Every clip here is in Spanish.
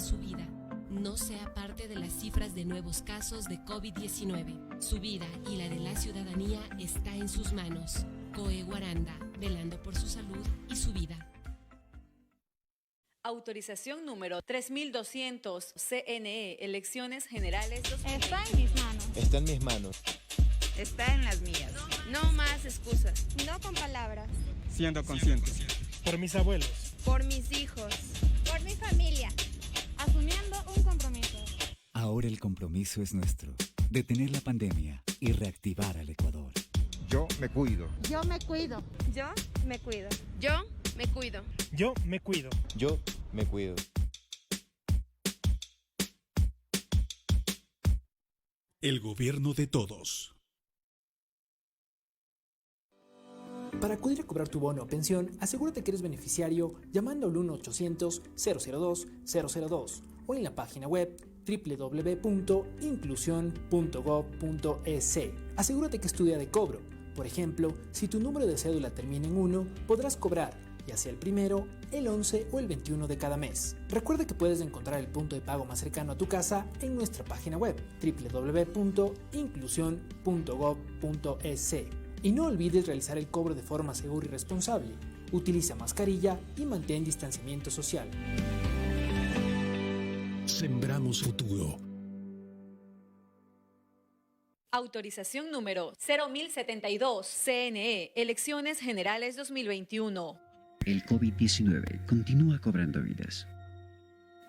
su vida no sea parte de las cifras de nuevos casos de COVID-19. Su vida y la de la ciudadanía está en sus manos. COE Guaranda, velando por su salud y su vida. Autorización número 3200, CNE, Elecciones Generales 2020. Está en mis manos. Está en mis manos. Está en las mías. No más excusas. No con palabras. Siendo consciente. Por mis abuelos. Por mis hijos. Por mi familia. Asumiendo un compromiso. Ahora el compromiso es nuestro. Detener la pandemia y reactivar al Ecuador. Yo me cuido. Yo me cuido. Yo me cuido. Yo me cuido. Yo me cuido. Yo me cuido. El gobierno de todos. Para acudir a cobrar tu bono o pensión, asegúrate que eres beneficiario llamando al 1-800-002-002 o en la página web www.inclusion.gov.es. Asegúrate que es tu día de cobro. Por ejemplo, si tu número de cédula termina en 1, podrás cobrar, ya sea el primero, el 11 o el 21 de cada mes. Recuerda que puedes encontrar el punto de pago más cercano a tu casa en nuestra página web www.inclusion.gov.es. Y no olvides realizar el cobro de forma segura y responsable. Utiliza mascarilla y mantén distanciamiento social. Sembramos futuro. Autorización número 01072, CNE, Elecciones Generales 2021. El COVID-19 continúa cobrando vidas.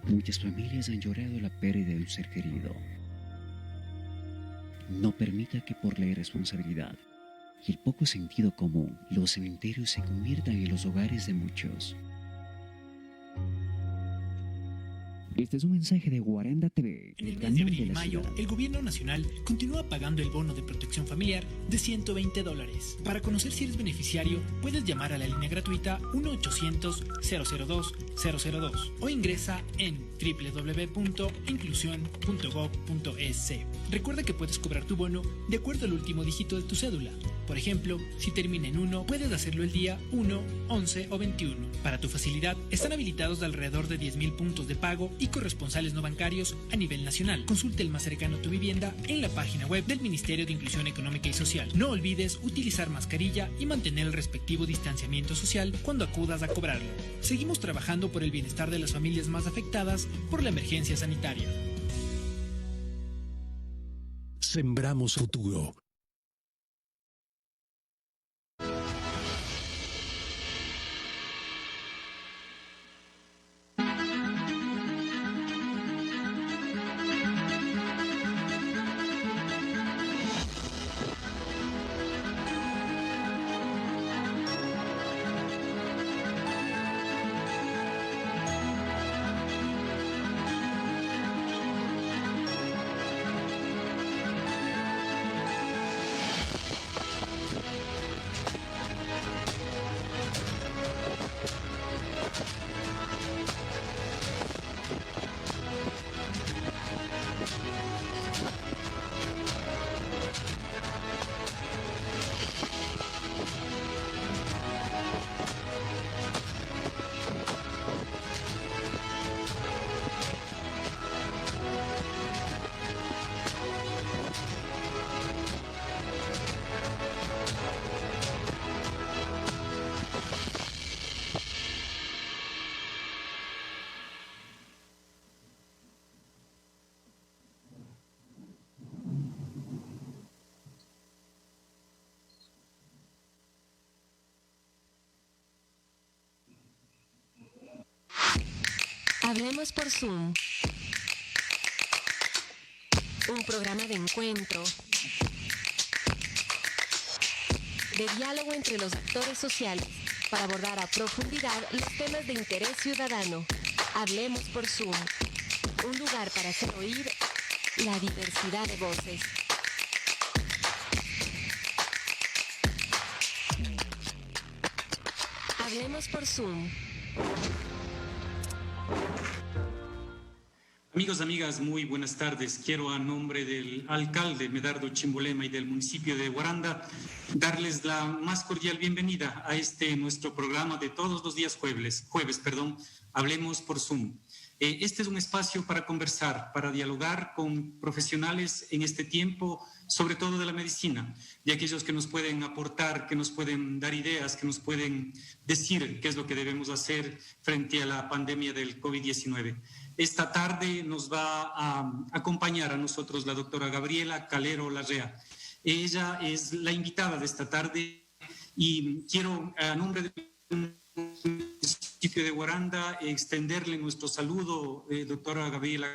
Muchas familias han llorado la pérdida de un ser querido. No permita que por la irresponsabilidad y el poco sentido común, los cementerios se conviertan en los hogares de muchos. Este es un mensaje de Guaranda TV. En el mes de abril y mayo, el gobierno nacional continúa pagando el bono de protección familiar de $120. Para conocer si eres beneficiario, puedes llamar a la línea gratuita 1-800-002-002 o ingresa en www.inclusion.gov.es. Recuerda que puedes cobrar tu bono de acuerdo al último dígito de tu cédula. Por ejemplo, si termina en 1, puedes hacerlo el día 1, 11 o 21. Para tu facilidad, están habilitados alrededor de 10.000 puntos de pago y corresponsales no bancarios a nivel nacional. Consulta el más cercano a tu vivienda en la página web del Ministerio de Inclusión Económica y Social. No olvides utilizar mascarilla y mantener el respectivo distanciamiento social cuando acudas a cobrarlo. Seguimos trabajando por el bienestar de las familias más afectadas por la emergencia sanitaria. Sembramos futuro. Hablemos por Zoom. Un programa de encuentro, de diálogo entre los actores sociales para abordar a profundidad los temas de interés ciudadano. Hablemos por Zoom. Un lugar para hacer oír la diversidad de voces. Hablemos por Zoom. Amigos, amigas, muy buenas tardes. Quiero, a nombre del alcalde Medardo Chimbolema y del municipio de Guaranda, darles la más cordial bienvenida a este nuestro programa de todos los días jueves, Hablemos por Zoom. Este es un espacio para conversar, para dialogar con profesionales en este tiempo, sobre todo de la medicina, de aquellos que nos pueden aportar, que nos pueden dar ideas, que nos pueden decir qué es lo que debemos hacer frente a la pandemia del COVID-19. Esta tarde nos va a acompañar a nosotros la doctora Gabriela Calero Larrea. Ella es la invitada de esta tarde y quiero, a nombre del municipio de Guaranda, extenderle nuestro saludo, doctora Gabriela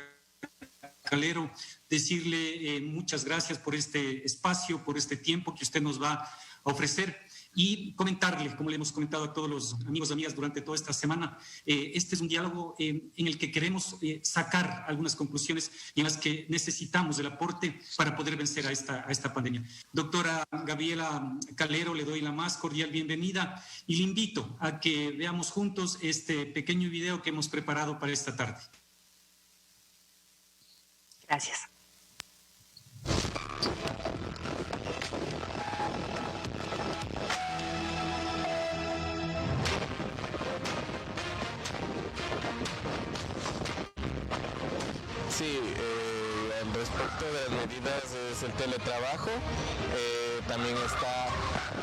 Calero, decirle muchas gracias por este espacio, por este tiempo que usted nos va a ofrecer y comentarle, como le hemos comentado a todos los amigos y amigas durante toda esta semana, este es un diálogo en el que queremos sacar algunas conclusiones y en las que necesitamos el aporte para poder vencer a esta pandemia. Doctora Gabriela Calero, le doy la más cordial bienvenida y le invito a que veamos juntos este pequeño video que hemos preparado para esta tarde. Gracias. Sí, respecto de las medidas es el teletrabajo, también está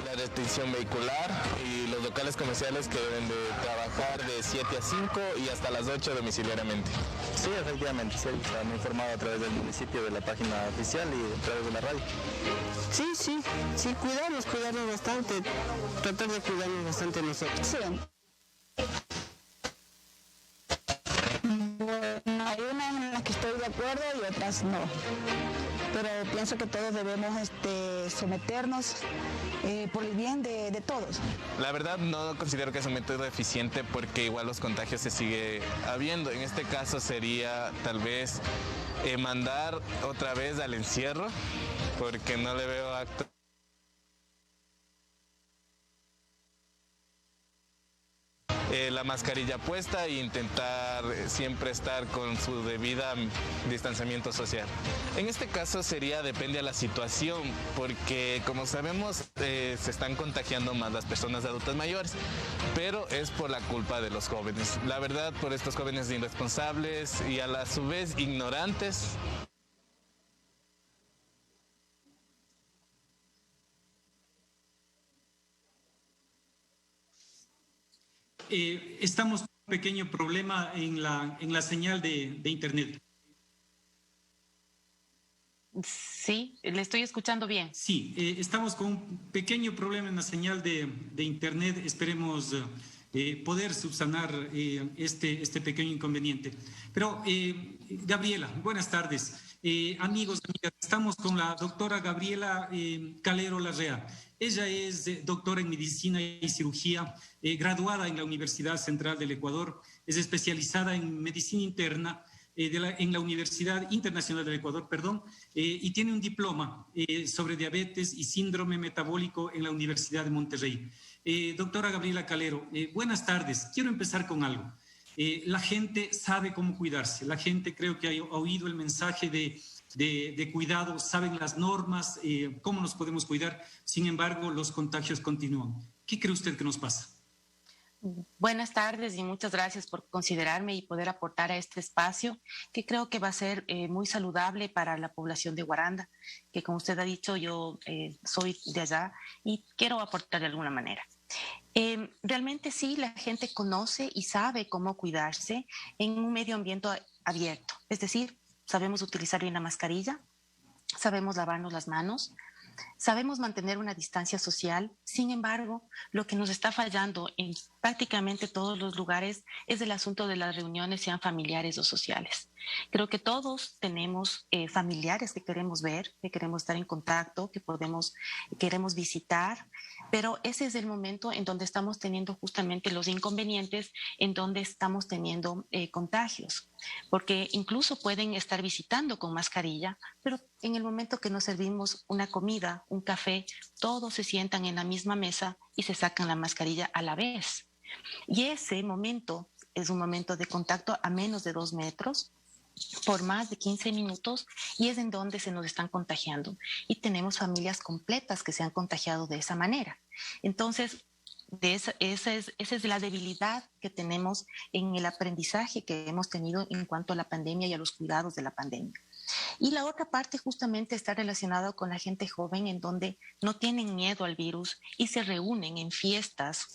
la restricción vehicular y los locales comerciales que deben de trabajar de 7 a 5 y hasta las 8 domiciliariamente. Sí, efectivamente, sí, se han informado a través del municipio, de la página oficial y a través de la radio. Sí, cuidarnos bastante, tratar de cuidarnos bastante nosotros. Sí. Hay unas en las que estoy de acuerdo y otras no. Pero pienso que todos debemos someternos por el bien de todos. La verdad no considero que es un método eficiente porque igual los contagios se sigue habiendo. En este caso sería tal vez mandar otra vez al encierro porque no le veo acto. La mascarilla puesta e intentar siempre estar con su debida distanciamiento social. En este caso depende de la situación, porque como sabemos se están contagiando más las personas adultas mayores, pero es por la culpa de los jóvenes. La verdad, por estos jóvenes irresponsables y a la su vez ignorantes. Estamos con un pequeño problema en la señal de internet. Sí, le estoy escuchando bien. Sí, estamos con un pequeño problema en la señal de internet. Esperemos poder subsanar este pequeño inconveniente. Pero, Gabriela, buenas tardes. Amigos, amigas, estamos con la doctora Gabriela Calero Larrea. Ella es doctora en medicina y cirugía, graduada en la Universidad Central del Ecuador, es especializada en medicina interna en la Universidad Internacional del Ecuador, y tiene un diploma sobre diabetes y síndrome metabólico en la Universidad de Monterrey. Doctora Gabriela Calero, buenas tardes. Quiero empezar con algo. La gente sabe cómo cuidarse, la gente creo que ha oído el mensaje de cuidado, saben las normas, cómo nos podemos cuidar, sin embargo los contagios continúan. ¿Qué cree usted que nos pasa? Buenas tardes y muchas gracias por considerarme y poder aportar a este espacio que creo que va a ser muy saludable para la población de Guaranda, que como usted ha dicho yo soy de allá y quiero aportar de alguna manera. Realmente sí, la gente conoce y sabe cómo cuidarse en un medio ambiente abierto, es decir, sabemos utilizar bien la mascarilla, sabemos lavarnos las manos, sabemos mantener una distancia social. Sin embargo, lo que nos está fallando en prácticamente todos los lugares es el asunto de las reuniones, sean familiares o sociales. Creo que todos tenemos familiares que queremos ver, que queremos estar en contacto, que queremos visitar, pero ese es el momento en donde estamos teniendo justamente los inconvenientes, en donde estamos teniendo contagios, porque incluso pueden estar visitando con mascarilla, pero en el momento que nos servimos una comida, un café, todos se sientan en la misma mesa y se sacan la mascarilla a la vez. Y ese momento es un momento de contacto a menos de 2 metros, por más de 15 minutos, y es en donde se nos están contagiando. Y tenemos familias completas que se han contagiado de esa manera. Entonces, esa es la debilidad que tenemos en el aprendizaje que hemos tenido en cuanto a la pandemia y a los cuidados de la pandemia. Y la otra parte justamente está relacionada con la gente joven, en donde no tienen miedo al virus y se reúnen en fiestas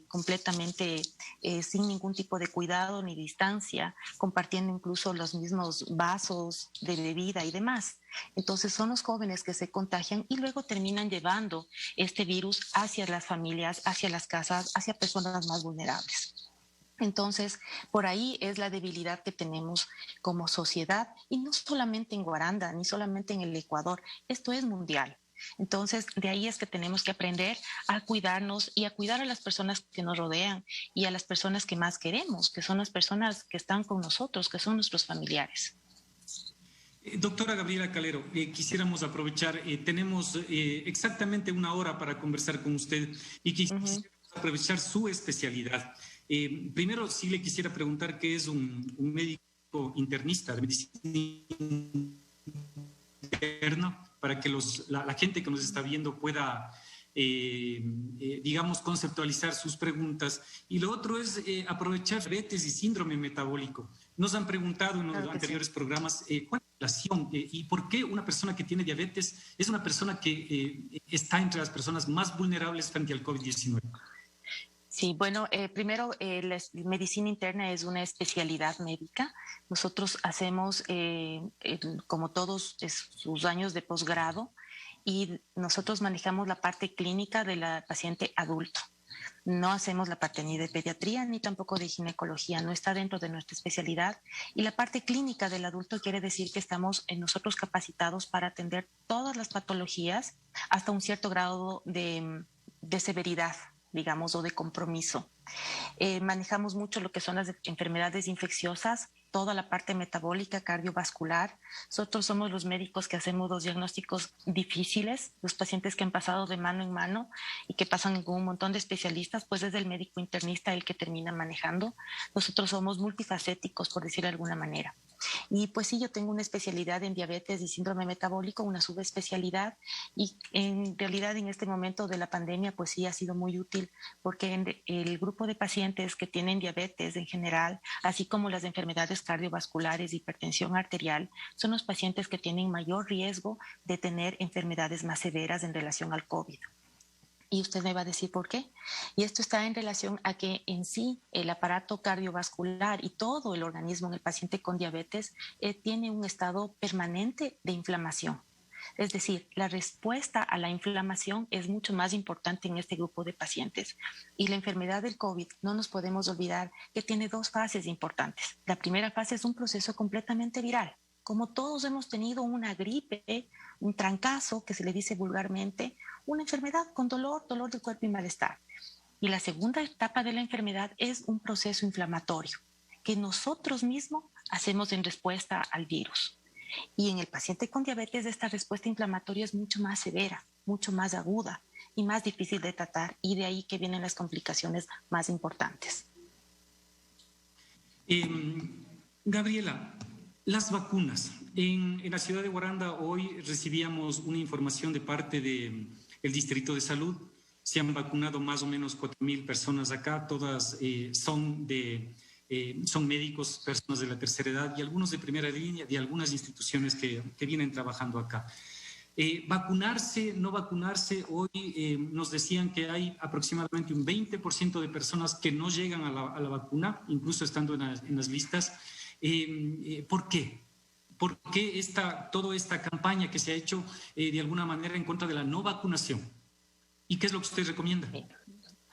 completamente sin ningún tipo de cuidado ni distancia, compartiendo incluso los mismos vasos de bebida y demás. Entonces son los jóvenes que se contagian y luego terminan llevando este virus hacia las familias, hacia las casas, hacia personas más vulnerables. Entonces, por ahí es la debilidad que tenemos como sociedad, y no solamente en Guaranda, ni solamente en el Ecuador, esto es mundial. Entonces, de ahí es que tenemos que aprender a cuidarnos y a cuidar a las personas que nos rodean y a las personas que más queremos, que son las personas que están con nosotros, que son nuestros familiares. Doctora Gabriela Calero, quisiéramos aprovechar, tenemos exactamente 1 hora para conversar con usted y quisiéramos aprovechar su especialidad. Primero, sí le quisiera preguntar qué es un médico internista de medicina interna, para que la gente que nos está viendo pueda, digamos, conceptualizar sus preguntas. Y lo otro es aprovechar diabetes y síndrome metabólico. Nos han preguntado en los anteriores programas cuál es la relación y por qué una persona que tiene diabetes es una persona que está entre las personas más vulnerables frente al COVID-19. Sí, bueno, primero, la medicina interna es una especialidad médica. Nosotros hacemos, como todos, sus años de posgrado, y nosotros manejamos la parte clínica de la paciente adulto. No hacemos la parte ni de pediatría ni tampoco de ginecología, no está dentro de nuestra especialidad. Y la parte clínica del adulto quiere decir que estamos nosotros capacitados para atender todas las patologías hasta un cierto grado de severidad, digamos, o de compromiso. Manejamos mucho lo que son las enfermedades infecciosas, toda la parte metabólica, cardiovascular. Nosotros somos los médicos que hacemos los diagnósticos difíciles, los pacientes que han pasado de mano en mano y que pasan con un montón de especialistas, pues es el médico internista el que termina manejando. Nosotros somos multifacéticos, por decirlo de alguna manera. Y pues sí, yo tengo una especialidad en diabetes y síndrome metabólico, una subespecialidad, y en realidad en este momento de la pandemia pues sí ha sido muy útil, porque el grupo de pacientes que tienen diabetes en general, así como las enfermedades cardiovasculares, hipertensión arterial, son los pacientes que tienen mayor riesgo de tener enfermedades más severas en relación al COVID. Y usted me va a decir por qué. Y esto está en relación a que en sí el aparato cardiovascular y todo el organismo en el paciente con diabetes tiene un estado permanente de inflamación. Es decir, la respuesta a la inflamación es mucho más importante en este grupo de pacientes. Y la enfermedad del COVID, no nos podemos olvidar que tiene 2 fases importantes. La primera fase es un proceso completamente viral. Como todos hemos tenido una gripe, un trancazo, que se le dice vulgarmente, una enfermedad con dolor del cuerpo y malestar. Y la segunda etapa de la enfermedad es un proceso inflamatorio que nosotros mismos hacemos en respuesta al virus. Y en el paciente con diabetes esta respuesta inflamatoria es mucho más severa, mucho más aguda y más difícil de tratar, y de ahí que vienen las complicaciones más importantes. Gabriela, las vacunas. En la ciudad de Guaranda hoy recibíamos una información de parte del Distrito de Salud. Se han vacunado más o menos 4.000 personas acá, todas son médicos, personas de la tercera edad y algunos de primera línea de algunas instituciones que vienen trabajando acá. Vacunarse, no vacunarse, hoy nos decían que hay aproximadamente un 20% de personas que no llegan a la vacuna, incluso estando en las listas. ¿Por qué? ¿Por qué toda esta campaña que se ha hecho de alguna manera en contra de la no vacunación? ¿Y qué es lo que usted recomienda?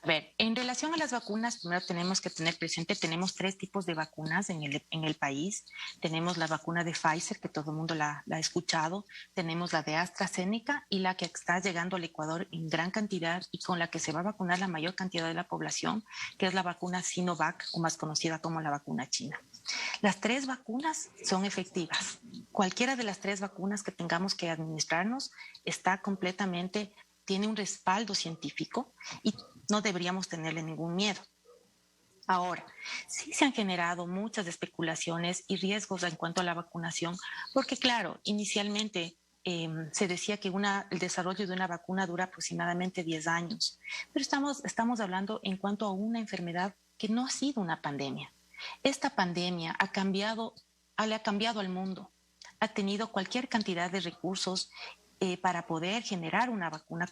A ver, en relación a las vacunas, primero tenemos que tener presente, tenemos 3 tipos de vacunas en el país. Tenemos la vacuna de Pfizer, que todo el mundo la ha escuchado. Tenemos la de AstraZeneca y la que está llegando al Ecuador en gran cantidad y con la que se va a vacunar la mayor cantidad de la población, que es la vacuna Sinovac, o más conocida como la vacuna china. Las 3 vacunas son efectivas. Cualquiera de las 3 vacunas que tengamos que administrarnos tiene un respaldo científico y no deberíamos tenerle ningún miedo. Ahora, sí se han generado muchas especulaciones y riesgos en cuanto a la vacunación, porque claro, inicialmente se decía que el desarrollo de una vacuna dura aproximadamente 10 años, pero estamos hablando en cuanto a una enfermedad que no ha sido una pandemia. Esta pandemia le ha cambiado al mundo, ha tenido cualquier cantidad de recursos para poder generar una vacuna,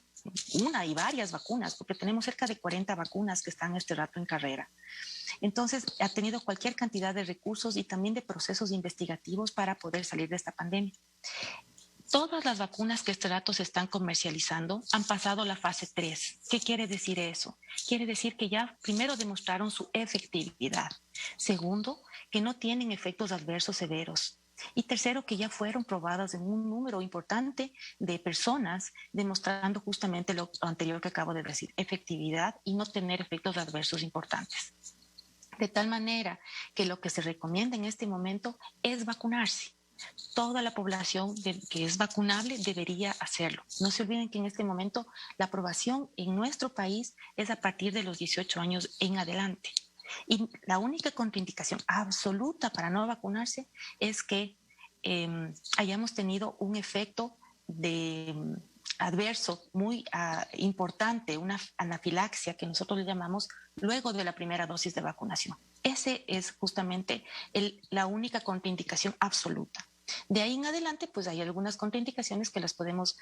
una y varias vacunas, porque tenemos cerca de 40 vacunas que están este rato en carrera. Entonces, ha tenido cualquier cantidad de recursos y también de procesos investigativos para poder salir de esta pandemia. Todas las vacunas que este rato se están comercializando han pasado la fase 3. ¿Qué quiere decir eso? Quiere decir que ya primero demostraron su efectividad. Segundo, que no tienen efectos adversos severos. Y tercero, que ya fueron probadas en un número importante de personas, demostrando justamente lo anterior que acabo de decir, efectividad y no tener efectos adversos importantes. De tal manera que lo que se recomienda en este momento es vacunarse. Toda la población que es vacunable debería hacerlo. No se olviden que en este momento la aprobación en nuestro país es a partir de los 18 años en adelante. Y la única contraindicación absoluta para no vacunarse es que hayamos tenido un efecto adverso muy importante, una anafilaxia que nosotros le llamamos luego de la primera dosis de vacunación. Ese es justamente la única contraindicación absoluta. De ahí en adelante, pues hay algunas contraindicaciones que las podemos,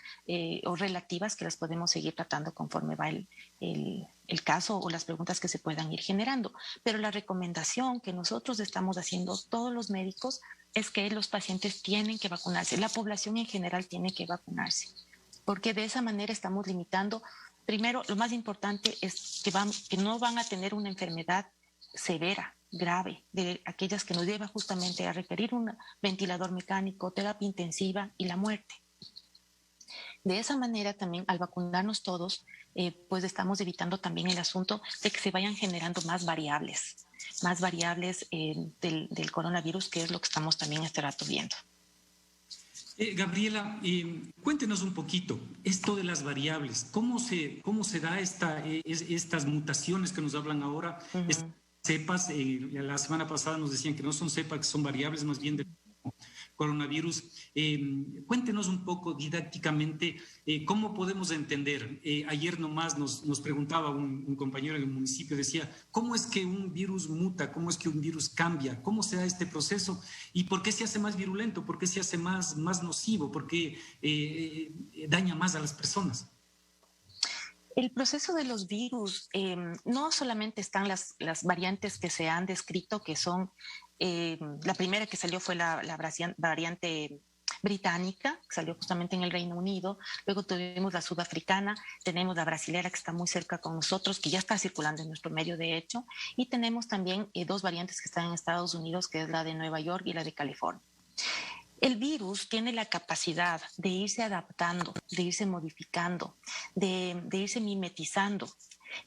o relativas, que las podemos seguir tratando conforme va el caso o las preguntas que se puedan ir generando. Pero la recomendación que nosotros estamos haciendo todos los médicos es que los pacientes tienen que vacunarse, la población en general tiene que vacunarse, porque de esa manera estamos limitando. Primero, lo más importante es que no van a tener una enfermedad severa, grave, de aquellas que nos lleva justamente a requerir un ventilador mecánico, terapia intensiva y la muerte. De esa manera también, al vacunarnos todos, pues estamos evitando también el asunto de que se vayan generando más variables del coronavirus, que es lo que estamos también este rato viendo. Gabriela, cuéntenos un poquito esto de las variables, cómo se da estas mutaciones que nos hablan ahora, cepas. La semana pasada nos decían que no son cepas, que son variables más bien del coronavirus. Cuéntenos un poco didácticamente cómo podemos entender. Ayer nomás nos preguntaba un compañero en el municipio, decía, ¿cómo es que un virus muta? ¿Cómo es que un virus cambia? ¿Cómo se da este proceso? ¿Y por qué se hace más virulento? ¿Por qué se hace más nocivo? ¿Por qué daña más a las personas? El proceso de los virus, no solamente están las variantes que se han descrito, que son, la primera que salió fue la variante británica, que salió justamente en el Reino Unido. Luego tuvimos la sudafricana, tenemos la brasilera, que está muy cerca con nosotros, que ya está circulando en nuestro medio de hecho, y tenemos también dos variantes que están en Estados Unidos, que es la de Nueva York y la de California. El virus tiene la capacidad de irse adaptando, de irse modificando, de irse mimetizando.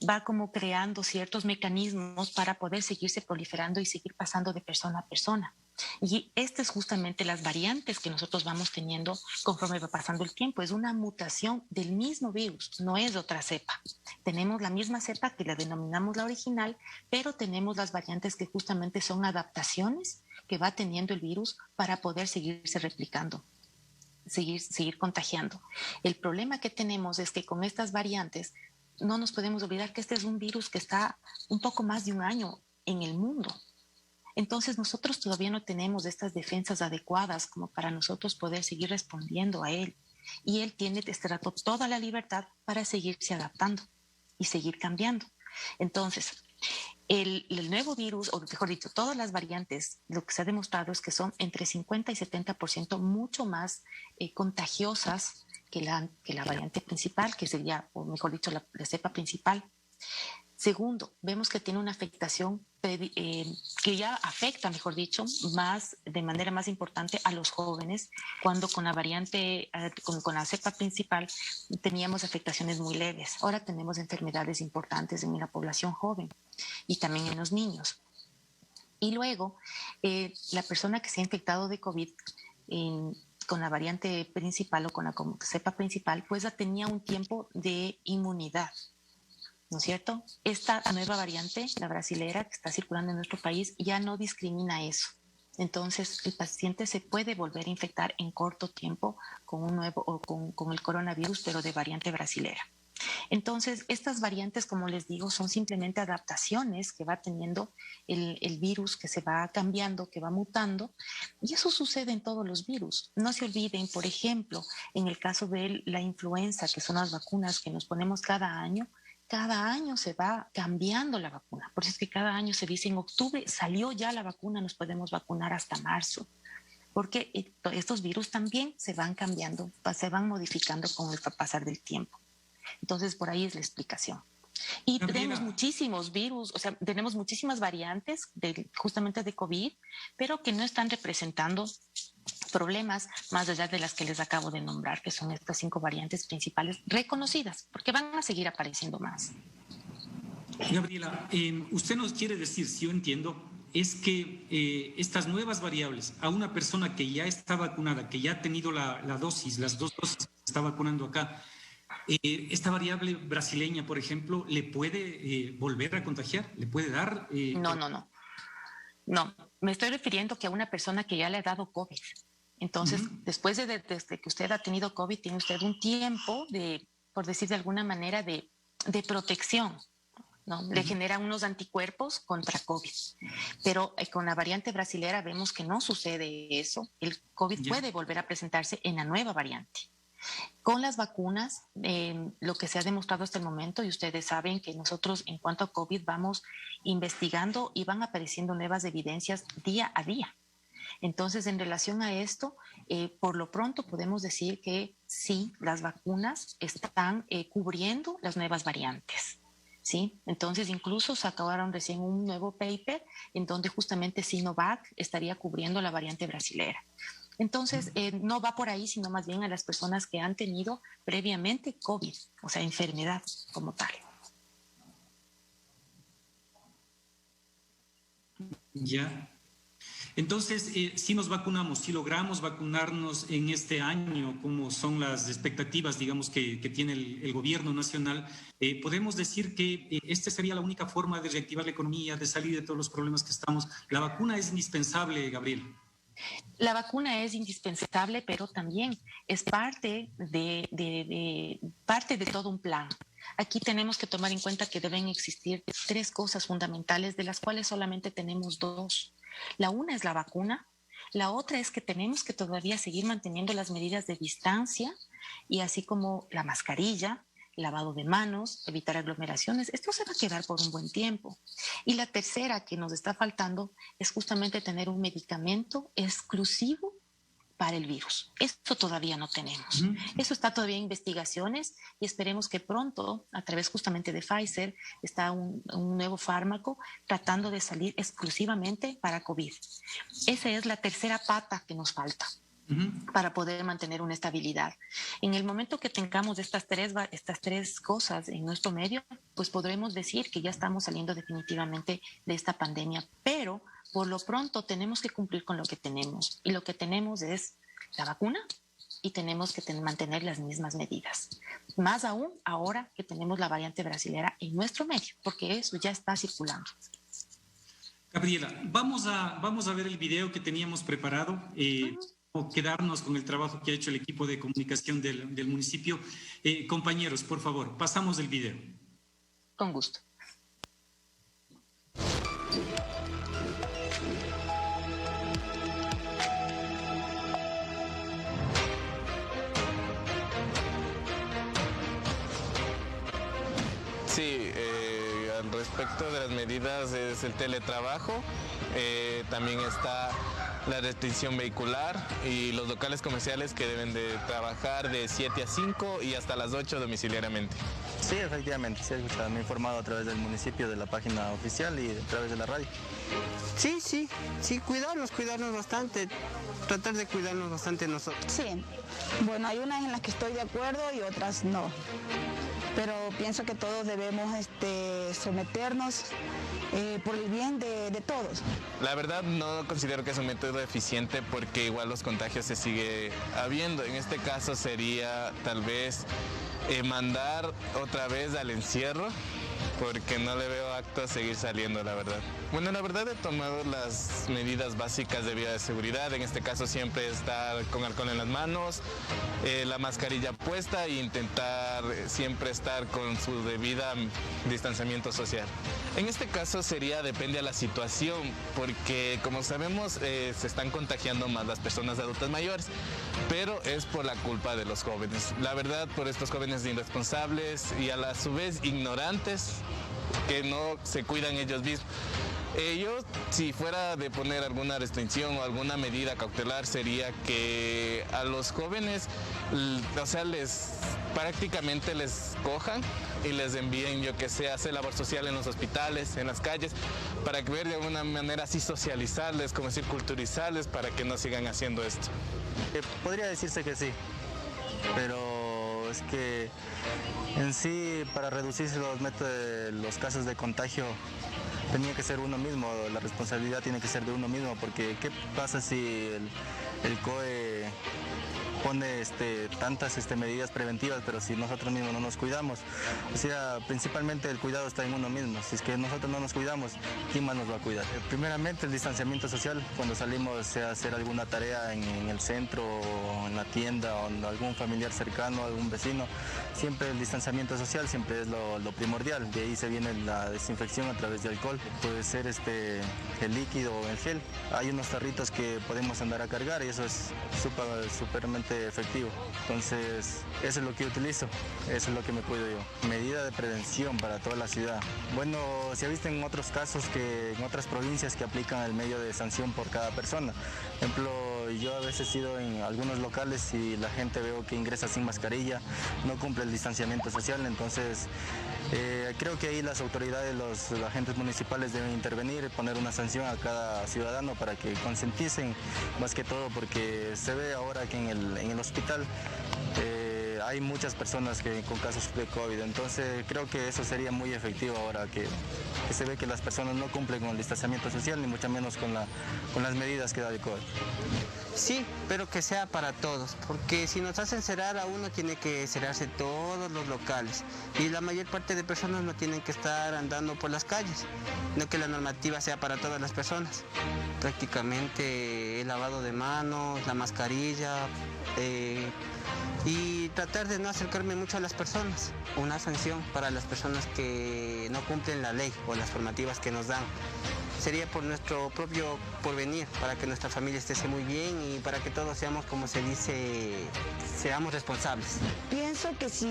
Va como creando ciertos mecanismos para poder seguirse proliferando y seguir pasando de persona a persona. Y estas es justamente las variantes que nosotros vamos teniendo conforme va pasando el tiempo. Es una mutación del mismo virus, no es otra cepa. Tenemos la misma cepa que la denominamos la original, pero tenemos las variantes que justamente son adaptaciones que va teniendo el virus para poder seguirse replicando, seguir contagiando. El problema que tenemos es que con estas variantes no nos podemos olvidar que este es un virus que está un poco más de un año en el mundo. Entonces nosotros todavía no tenemos estas defensas adecuadas como para nosotros poder seguir respondiendo a él. Y él tiene este rato toda la libertad para seguirse adaptando y seguir cambiando. Entonces, el nuevo virus, o mejor dicho, todas las variantes, lo que se ha demostrado es que son entre 50 y 70% mucho más contagiosas que la variante principal, que sería, o mejor dicho, la cepa principal. Segundo, vemos que tiene una afectación que ya afecta, mejor dicho, de manera más importante a los jóvenes, cuando con la variante, con la cepa principal teníamos afectaciones muy leves. Ahora tenemos enfermedades importantes en la población joven y también en los niños. Y luego, la persona que se ha infectado de COVID con la variante principal o con la cepa principal, pues ya tenía un tiempo de inmunidad, ¿no es cierto? Esta nueva variante, la brasilera, que está circulando en nuestro país, ya no discrimina eso. Entonces, el paciente se puede volver a infectar en corto tiempo con un nuevo o con el coronavirus, pero de variante brasilera. Entonces, estas variantes, como les digo, son simplemente adaptaciones que va teniendo el virus, que se va cambiando, que va mutando, y eso sucede en todos los virus. No se olviden, por ejemplo, en el caso de la influenza, que son las vacunas que nos ponemos cada año se va cambiando la vacuna. Por eso es que cada año se dice en octubre salió ya la vacuna, nos podemos vacunar hasta marzo, porque estos virus también se van cambiando, se van modificando con el pasar del tiempo. Entonces, por ahí es la explicación. Y tenemos muchísimos virus, o sea, tenemos muchísimas variantes justamente de COVID, pero que no están representando problemas más allá de las que les acabo de nombrar, que son estas 5 variantes principales reconocidas, porque van a seguir apareciendo más. Gabriela, usted nos quiere decir, si yo entiendo, es que estas nuevas variables a una persona que ya está vacunada, que ya ha tenido la dosis, las 2 dosis que se está vacunando acá, ¿esta variable brasileña, por ejemplo, le puede volver a contagiar? ¿Le puede dar? No, me estoy refiriendo que a una persona que ya le ha dado COVID. Entonces, después desde que usted ha tenido COVID, tiene usted un tiempo por decir de alguna manera, de protección, ¿no? Le generan unos anticuerpos contra COVID. Pero con la variante brasilera vemos que no sucede eso. El COVID puede volver a presentarse en la nueva variante. Con las vacunas, lo que se ha demostrado hasta el momento, y ustedes saben que nosotros en cuanto a COVID vamos investigando y van apareciendo nuevas evidencias día a día. Entonces, en relación a esto, por lo pronto podemos decir que sí, las vacunas están cubriendo las nuevas variantes. ¿Sí? Entonces, incluso sacaron recién un nuevo paper en donde justamente Sinovac estaría cubriendo la variante brasilera. Entonces, no va por ahí, sino más bien a las personas que han tenido previamente COVID, o sea, enfermedad como tal. Ya. Entonces, si nos vacunamos, si logramos vacunarnos en este año, como son las expectativas, digamos, que tiene el gobierno nacional, podemos decir que esta sería la única forma de reactivar la economía, de salir de todos los problemas que estamos. La vacuna es indispensable, Gabriel. La vacuna es indispensable, pero también es parte de todo un plan. Aquí tenemos que tomar en cuenta que deben existir 3 cosas fundamentales, de las cuales solamente tenemos 2. La una es la vacuna, la otra es que tenemos que todavía seguir manteniendo las medidas de distancia y así como la mascarilla, lavado de manos, evitar aglomeraciones. Esto se va a quedar por un buen tiempo. Y la tercera que nos está faltando es justamente tener un medicamento exclusivo para el virus. Esto todavía no tenemos. Eso está todavía en investigaciones y esperemos que pronto, a través justamente de Pfizer, está un nuevo fármaco tratando de salir exclusivamente para COVID. Esa es la tercera pata que nos falta para poder mantener una estabilidad. En el momento que tengamos estas tres cosas en nuestro medio, pues podremos decir que ya estamos saliendo definitivamente de esta pandemia, pero por lo pronto tenemos que cumplir con lo que tenemos, y lo que tenemos es la vacuna y tenemos que mantener las mismas medidas. Más aún ahora que tenemos la variante brasilera en nuestro medio, porque eso ya está circulando. Gabriela, vamos a ver el video que teníamos preparado. Quedarnos con el trabajo que ha hecho el equipo de comunicación del municipio. Compañeros, por favor, pasamos el video. Con gusto. Sí, al respecto de las medidas es el teletrabajo, también está la restricción vehicular y los locales comerciales que deben de trabajar de 7 a 5 y hasta las 8 domiciliariamente. Sí, efectivamente, sí, me he informado a través del municipio, de la página oficial y a través de la radio. Sí, cuidarnos bastante, tratar de cuidarnos bastante nosotros. Sí, bueno, hay unas en las que estoy de acuerdo y otras no. Pero pienso que todos debemos someternos por el bien de todos. La verdad no considero que es un método eficiente porque igual los contagios se sigue habiendo. En este caso sería tal vez mandar otra vez al encierro porque no le veo acto a seguir saliendo, la verdad. Bueno, la verdad he tomado las medidas básicas de bioseguridad, en este caso siempre estar con alcohol en las manos, la mascarilla puesta e intentar siempre estar con su debida distanciamiento social. En este caso depende de la situación, porque como sabemos se están contagiando más las personas adultas mayores, pero es por la culpa de los jóvenes. La verdad, por estos jóvenes irresponsables y a la su vez ignorantes que no se cuidan ellos mismos. Yo, si fuera de poner alguna restricción o alguna medida cautelar, sería que a los jóvenes, prácticamente les cojan y les envíen, yo que sé, hacer labor social en los hospitales, en las calles, para que ver de alguna manera así socializarles, como decir, culturizarles, para que no sigan haciendo esto. Podría decirse que sí, pero es que en sí, para reducirse los casos de contagio, tenía que ser uno mismo, la responsabilidad tiene que ser de uno mismo, porque ¿qué pasa si el COE pone tantas medidas preventivas, pero si nosotros mismos no nos cuidamos? O sea, principalmente el cuidado está en uno mismo. Si es que nosotros no nos cuidamos, ¿quién más nos va a cuidar? Primeramente el distanciamiento social, cuando salimos a hacer alguna tarea en el centro, o en la tienda, o en algún familiar cercano, algún vecino, siempre el distanciamiento social siempre es lo primordial. De ahí se viene la desinfección a través de alcohol. Puede ser el líquido o el gel. Hay unos tarritos que podemos andar a cargar y eso es supermente efectivo. Entonces, eso es lo que utilizo, eso es lo que me cuido yo. Medida de prevención para toda la ciudad. Bueno, se ha visto en otros casos en otras provincias que aplican el medio de sanción por cada persona. Por ejemplo, yo a veces he ido en algunos locales y la gente veo que ingresa sin mascarilla, no cumple el distanciamiento social, entonces creo que ahí las autoridades, los agentes municipales deben intervenir y poner una sanción a cada ciudadano para que concienticen más que todo, porque se ve ahora que en el hospital hay muchas personas con casos de COVID, entonces creo que eso sería muy efectivo ahora que se ve que las personas no cumplen con el distanciamiento social, ni mucho menos con las medidas que da el COVID. Sí, pero que sea para todos, porque si nos hacen cerrar a uno, tiene que cerrarse todos los locales y la mayor parte de personas no tienen que estar andando por las calles, no que la normativa sea para todas las personas. Prácticamente el lavado de manos, la mascarilla y tratar de no acercarme mucho a las personas. Una sanción para las personas que no cumplen la ley o las normativas que nos dan. Sería por nuestro propio porvenir, para que nuestra familia esté muy bien y para que todos seamos, como se dice, seamos responsables. Pienso que si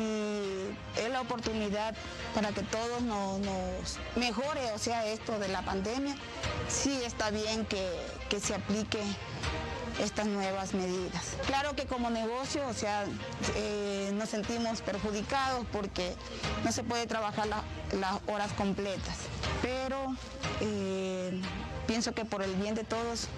es la oportunidad para que todos nos mejore, o sea, esto de la pandemia, sí está bien que se aplique estas nuevas medidas. Claro que como negocio, o sea, nos sentimos perjudicados porque no se puede trabajar las horas completas, pero pienso que por el bien de todos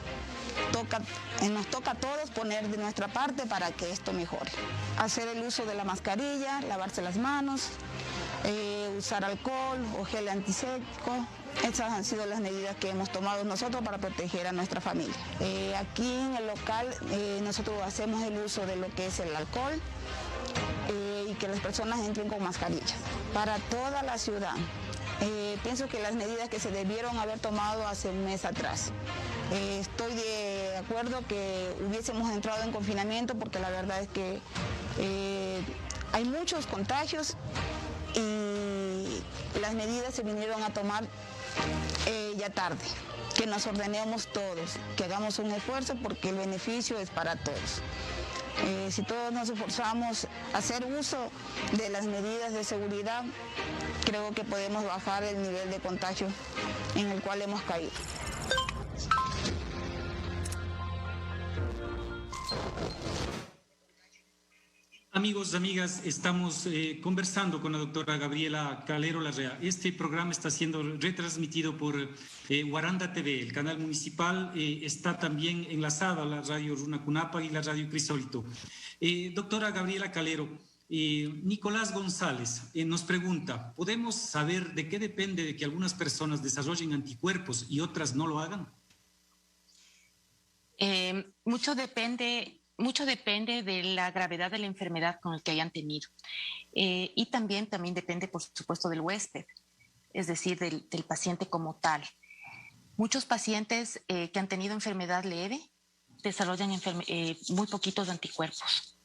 nos toca a todos poner de nuestra parte para que esto mejore. Hacer el uso de la mascarilla, lavarse las manos, usar alcohol o gel antiséptico. Esas han sido las medidas que hemos tomado nosotros para proteger a nuestra familia. Aquí en el local nosotros hacemos el uso de lo que es el alcohol y que las personas entren con mascarillas. Para toda la ciudad, pienso que las medidas que se debieron haber tomado hace un mes atrás. Estoy de acuerdo que hubiésemos entrado en confinamiento porque la verdad es que hay muchos contagios y las medidas se vinieron a tomar ya tarde. Que nos ordenemos todos, que hagamos un esfuerzo porque el beneficio es para todos. Si todos nos esforzamos a hacer uso de las medidas de seguridad, creo que podemos bajar el nivel de contagio en el cual hemos caído. Amigos, amigas, estamos conversando con la doctora Gabriela Calero Larrea. Este programa está siendo retransmitido por Guaranda TV, el canal municipal. Está también enlazado a la radio Runacunapa y la radio Crisólito. Doctora Gabriela Calero, Nicolás González nos pregunta, ¿podemos saber de qué depende de que algunas personas desarrollen anticuerpos y otras no lo hagan? Mucho depende de la gravedad de la enfermedad con la que hayan tenido. Y también depende, por supuesto, del huésped. es decir, del paciente como tal. Muchos pacientes que han tenido enfermedad leve desarrollan muy poquitos anticuerpos.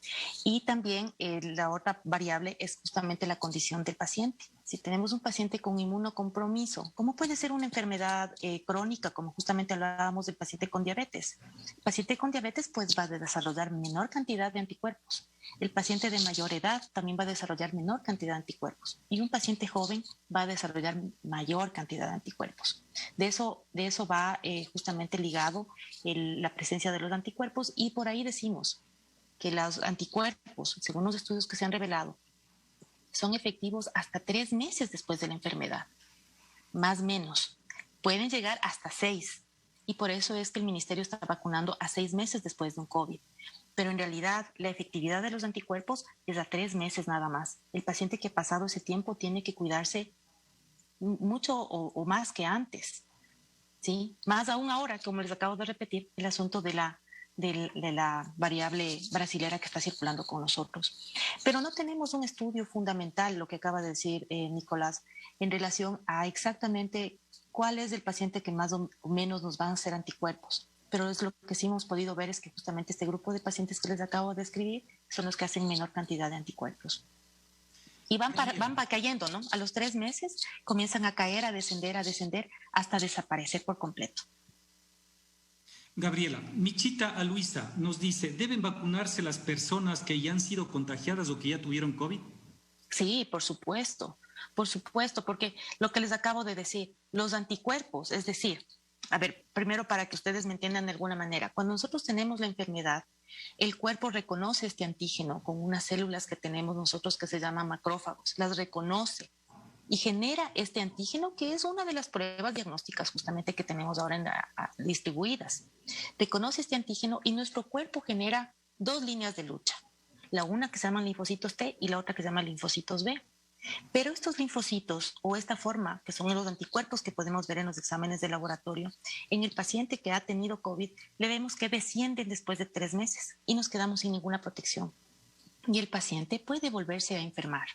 Y también la otra variable es justamente la condición del paciente. Si tenemos un paciente con inmunocompromiso, ¿cómo puede ser una enfermedad crónica, como justamente hablábamos del paciente con diabetes? El paciente con diabetes pues va a desarrollar menor cantidad de anticuerpos. El paciente de mayor edad también va a desarrollar menor cantidad de anticuerpos. Y un paciente joven va a desarrollar mayor cantidad de anticuerpos. De eso va justamente ligado la presencia de los anticuerpos, y por ahí decimos que los anticuerpos, según los estudios que se han revelado, son efectivos hasta 3 meses después de la enfermedad, más o menos. Pueden llegar hasta 6, y por eso es que el ministerio está vacunando a 6 meses después de un COVID. Pero en realidad la efectividad de los anticuerpos es a 3 meses nada más. El paciente que ha pasado ese tiempo tiene que cuidarse mucho o más que antes, ¿sí? Más aún ahora, como les acabo de repetir, el asunto de la variable brasilera que está circulando con nosotros. Pero no tenemos un estudio fundamental, lo que acaba de decir Nicolás, en relación a exactamente cuál es el paciente que más o menos nos van a hacer anticuerpos. Pero es lo que sí hemos podido ver es que justamente este grupo de pacientes que les acabo de describir son los que hacen menor cantidad de anticuerpos. Y van cayendo, ¿no? A los 3 meses comienzan a caer, a descender, hasta desaparecer por completo. Gabriela, Michita Aluisa nos dice, ¿deben vacunarse las personas que ya han sido contagiadas o que ya tuvieron COVID? Sí, por supuesto, porque lo que les acabo de decir, los anticuerpos, es decir, a ver, primero para que ustedes me entiendan de alguna manera, cuando nosotros tenemos la enfermedad, el cuerpo reconoce este antígeno con unas células que tenemos nosotros que se llaman macrófagos, las reconoce y genera este antígeno, que es una de las pruebas diagnósticas justamente que tenemos ahora distribuidas. Reconoce este antígeno y nuestro cuerpo genera 2 líneas de lucha, la una que se llama linfocitos T y la otra que se llama linfocitos B. Pero estos linfocitos o esta forma, que son los anticuerpos que podemos ver en los exámenes de laboratorio, en el paciente que ha tenido COVID, le vemos que descienden después de 3 meses y nos quedamos sin ninguna protección. Y el paciente puede volverse a enfermar.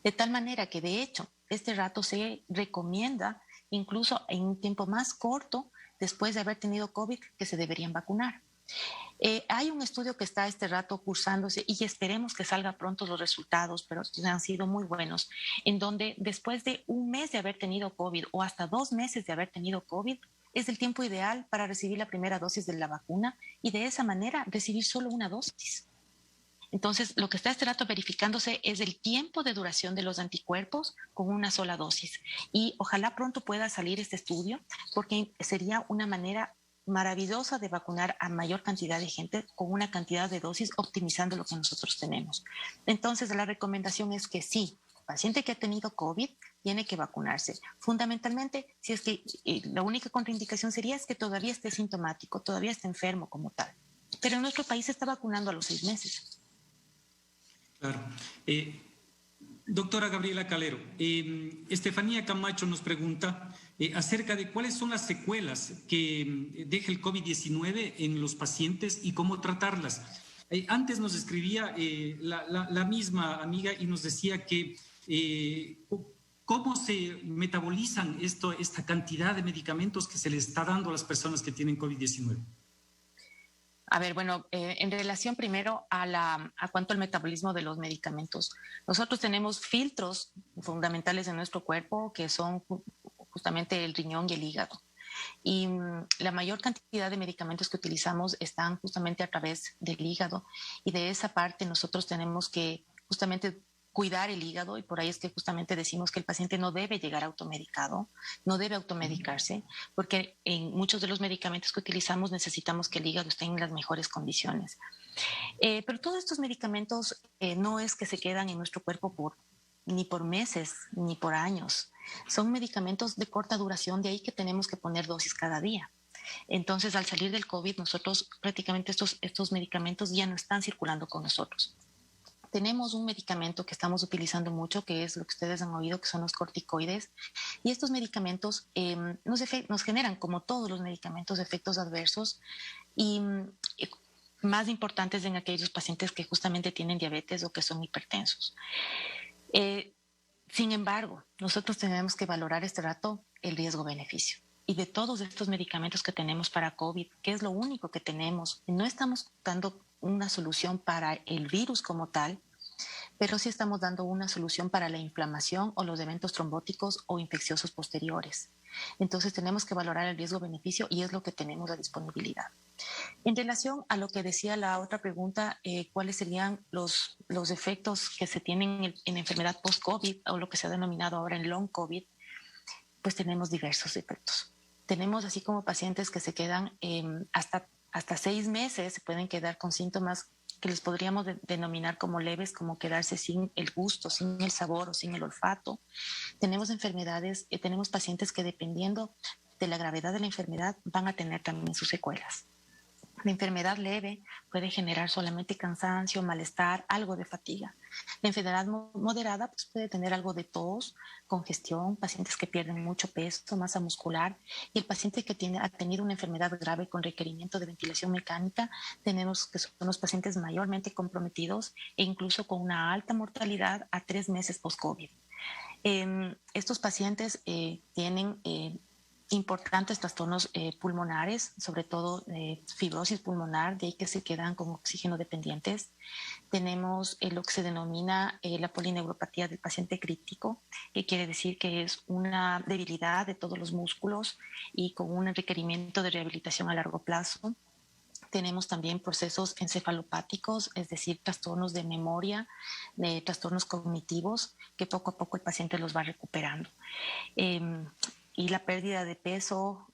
De tal manera que, de hecho, este rato se recomienda, incluso en un tiempo más corto, después de haber tenido COVID, que se deberían vacunar. Hay un estudio que está este rato cursándose y esperemos que salga pronto los resultados, pero han sido muy buenos, en donde después de 1 mes de haber tenido COVID o hasta 2 meses de haber tenido COVID, es el tiempo ideal para recibir la primera dosis de la vacuna y de esa manera recibir solo una dosis. Entonces, lo que está este rato verificándose es el tiempo de duración de los anticuerpos con una sola dosis. Y ojalá pronto pueda salir este estudio, porque sería una manera maravillosa de vacunar a mayor cantidad de gente con una cantidad de dosis, optimizando lo que nosotros tenemos. Entonces, la recomendación es que sí, el paciente que ha tenido COVID tiene que vacunarse. Fundamentalmente, si es que la única contraindicación sería es que todavía esté sintomático, todavía esté enfermo como tal. Pero en nuestro país se está vacunando a los 6 meses. Claro. Doctora Gabriela Calero, Estefanía Camacho nos pregunta acerca de cuáles son las secuelas que deja el COVID-19 en los pacientes y cómo tratarlas. Antes nos escribía la misma amiga y nos decía que cómo se metabolizan esta cantidad de medicamentos que se les está dando a las personas que tienen COVID-19. A ver, bueno, en relación primero a cuanto al metabolismo de los medicamentos. Nosotros tenemos filtros fundamentales en nuestro cuerpo que son justamente el riñón y el hígado. Y la mayor cantidad de medicamentos que utilizamos están justamente a través del hígado. Y de esa parte nosotros tenemos que justamente cuidar el hígado, y por ahí es que justamente decimos que el paciente no debe llegar automedicado, no debe automedicarse, porque en muchos de los medicamentos que utilizamos necesitamos que el hígado esté en las mejores condiciones. Pero todos estos medicamentos no es que se quedan en nuestro cuerpo ni por meses ni por años. Son medicamentos de corta duración, de ahí que tenemos que poner dosis cada día. Entonces, al salir del COVID, nosotros prácticamente estos medicamentos ya no están circulando con nosotros. Tenemos un medicamento que estamos utilizando mucho, que es lo que ustedes han oído, que son los corticoides. Y estos medicamentos nos generan, como todos los medicamentos, efectos adversos y más importantes en aquellos pacientes que justamente tienen diabetes o que son hipertensos. Sin embargo, nosotros tenemos que valorar este rato el riesgo-beneficio. Y de todos estos medicamentos que tenemos para COVID, que es lo único que tenemos, no estamos dando una solución para el virus como tal, pero sí estamos dando una solución para la inflamación o los eventos trombóticos o infecciosos posteriores. Entonces tenemos que valorar el riesgo-beneficio y es lo que tenemos la disponibilidad. En relación a lo que decía la otra pregunta, ¿cuáles serían los efectos que se tienen en la enfermedad post-COVID o lo que se ha denominado ahora en long COVID? Pues tenemos diversos efectos. Tenemos así como pacientes que se quedan hasta 6 meses, se pueden quedar con síntomas que les podríamos denominar como leves, como quedarse sin el gusto, sin el sabor o sin el olfato. Tenemos enfermedades, tenemos pacientes que dependiendo de la gravedad de la enfermedad van a tener también sus secuelas. La enfermedad leve puede generar solamente cansancio, malestar, algo de fatiga. La enfermedad moderada pues puede tener algo de tos, congestión, pacientes que pierden mucho peso, masa muscular. Y el paciente que ha tenido una enfermedad grave con requerimiento de ventilación mecánica, tenemos que son los pacientes mayormente comprometidos e incluso con una alta mortalidad a 3 meses post-COVID. Estos pacientes tienen importantes trastornos pulmonares, sobre todo fibrosis pulmonar, de ahí que se quedan con oxígeno dependientes. Tenemos lo que se denomina la polineuropatía del paciente crítico, que quiere decir que es una debilidad de todos los músculos y con un requerimiento de rehabilitación a largo plazo. Tenemos también procesos encefalopáticos, es decir, trastornos de memoria, de trastornos cognitivos, que poco a poco el paciente los va recuperando. Y la pérdida de peso,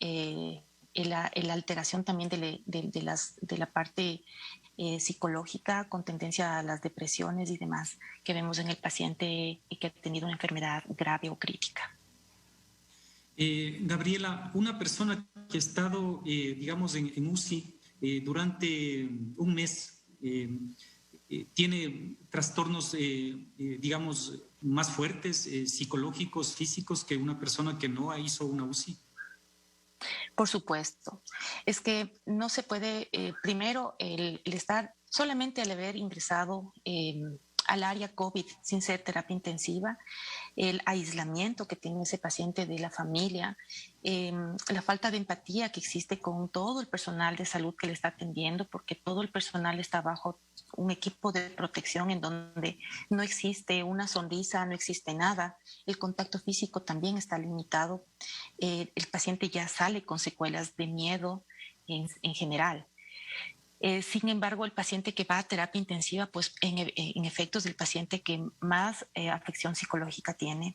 la alteración también de la parte psicológica con tendencia a las depresiones y demás que vemos en el paciente que ha tenido una enfermedad grave o crítica. Gabriela, una persona que ha estado, digamos, en UCI durante un mes, tiene trastornos, digamos, más fuertes, psicológicos, físicos, que una persona que no hizo una UCI? Por supuesto. Es que no se puede, primero, el estar solamente al haber ingresado al área COVID sin ser terapia intensiva, el aislamiento que tiene ese paciente de la familia, la falta de empatía que existe con todo el personal de salud que le está atendiendo, porque todo el personal está bajo un equipo de protección en donde no existe una sonrisa, no existe nada. El contacto físico también está limitado. El paciente ya sale con secuelas de miedo en general. Sin embargo, el paciente que va a terapia intensiva, pues en efecto es el paciente que más afección psicológica tiene,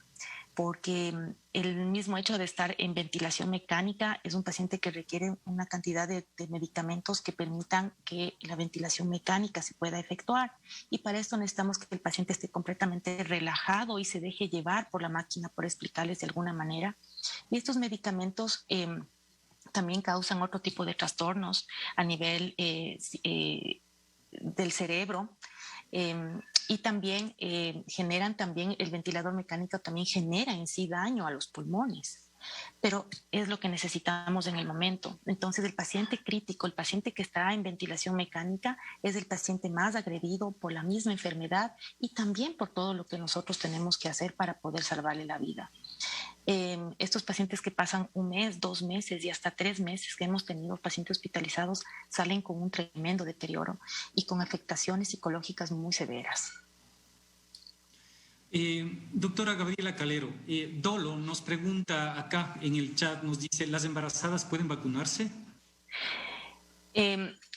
porque el mismo hecho de estar en ventilación mecánica es un paciente que requiere una cantidad de medicamentos que permitan que la ventilación mecánica se pueda efectuar. Y para esto necesitamos que el paciente esté completamente relajado y se deje llevar por la máquina, por explicarles de alguna manera. Y estos medicamentos también causan otro tipo de trastornos a nivel del cerebro y también generan también, el ventilador mecánico también genera en sí daño a los pulmones. Pero es lo que necesitamos en el momento. Entonces el paciente crítico, el paciente que está en ventilación mecánica, es el paciente más agredido por la misma enfermedad y también por todo lo que nosotros tenemos que hacer para poder salvarle la vida. Estos pacientes que pasan 1 mes, 2 meses y hasta 3 meses que hemos tenido pacientes hospitalizados salen con un tremendo deterioro y con afectaciones psicológicas muy severas. Doctora Gabriela Calero, Dolo nos pregunta acá en el chat, nos dice, ¿las embarazadas pueden vacunarse?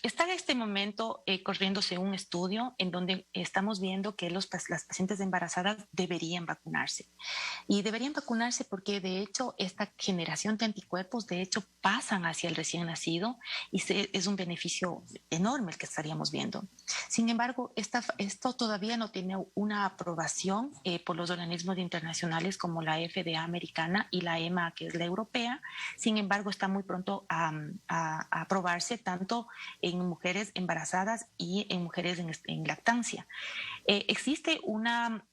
Está en este momento corriéndose un estudio en donde estamos viendo que las pacientes embarazadas deberían vacunarse. Y deberían vacunarse porque de hecho esta generación de anticuerpos de hecho pasan hacia el recién nacido y es un beneficio enorme el que estaríamos viendo. Sin embargo, esto todavía no tiene una aprobación por los organismos internacionales como la FDA americana y la EMA, que es la europea. Sin embargo, está muy pronto a aprobarse tanto en mujeres embarazadas y en mujeres en lactancia. Existe una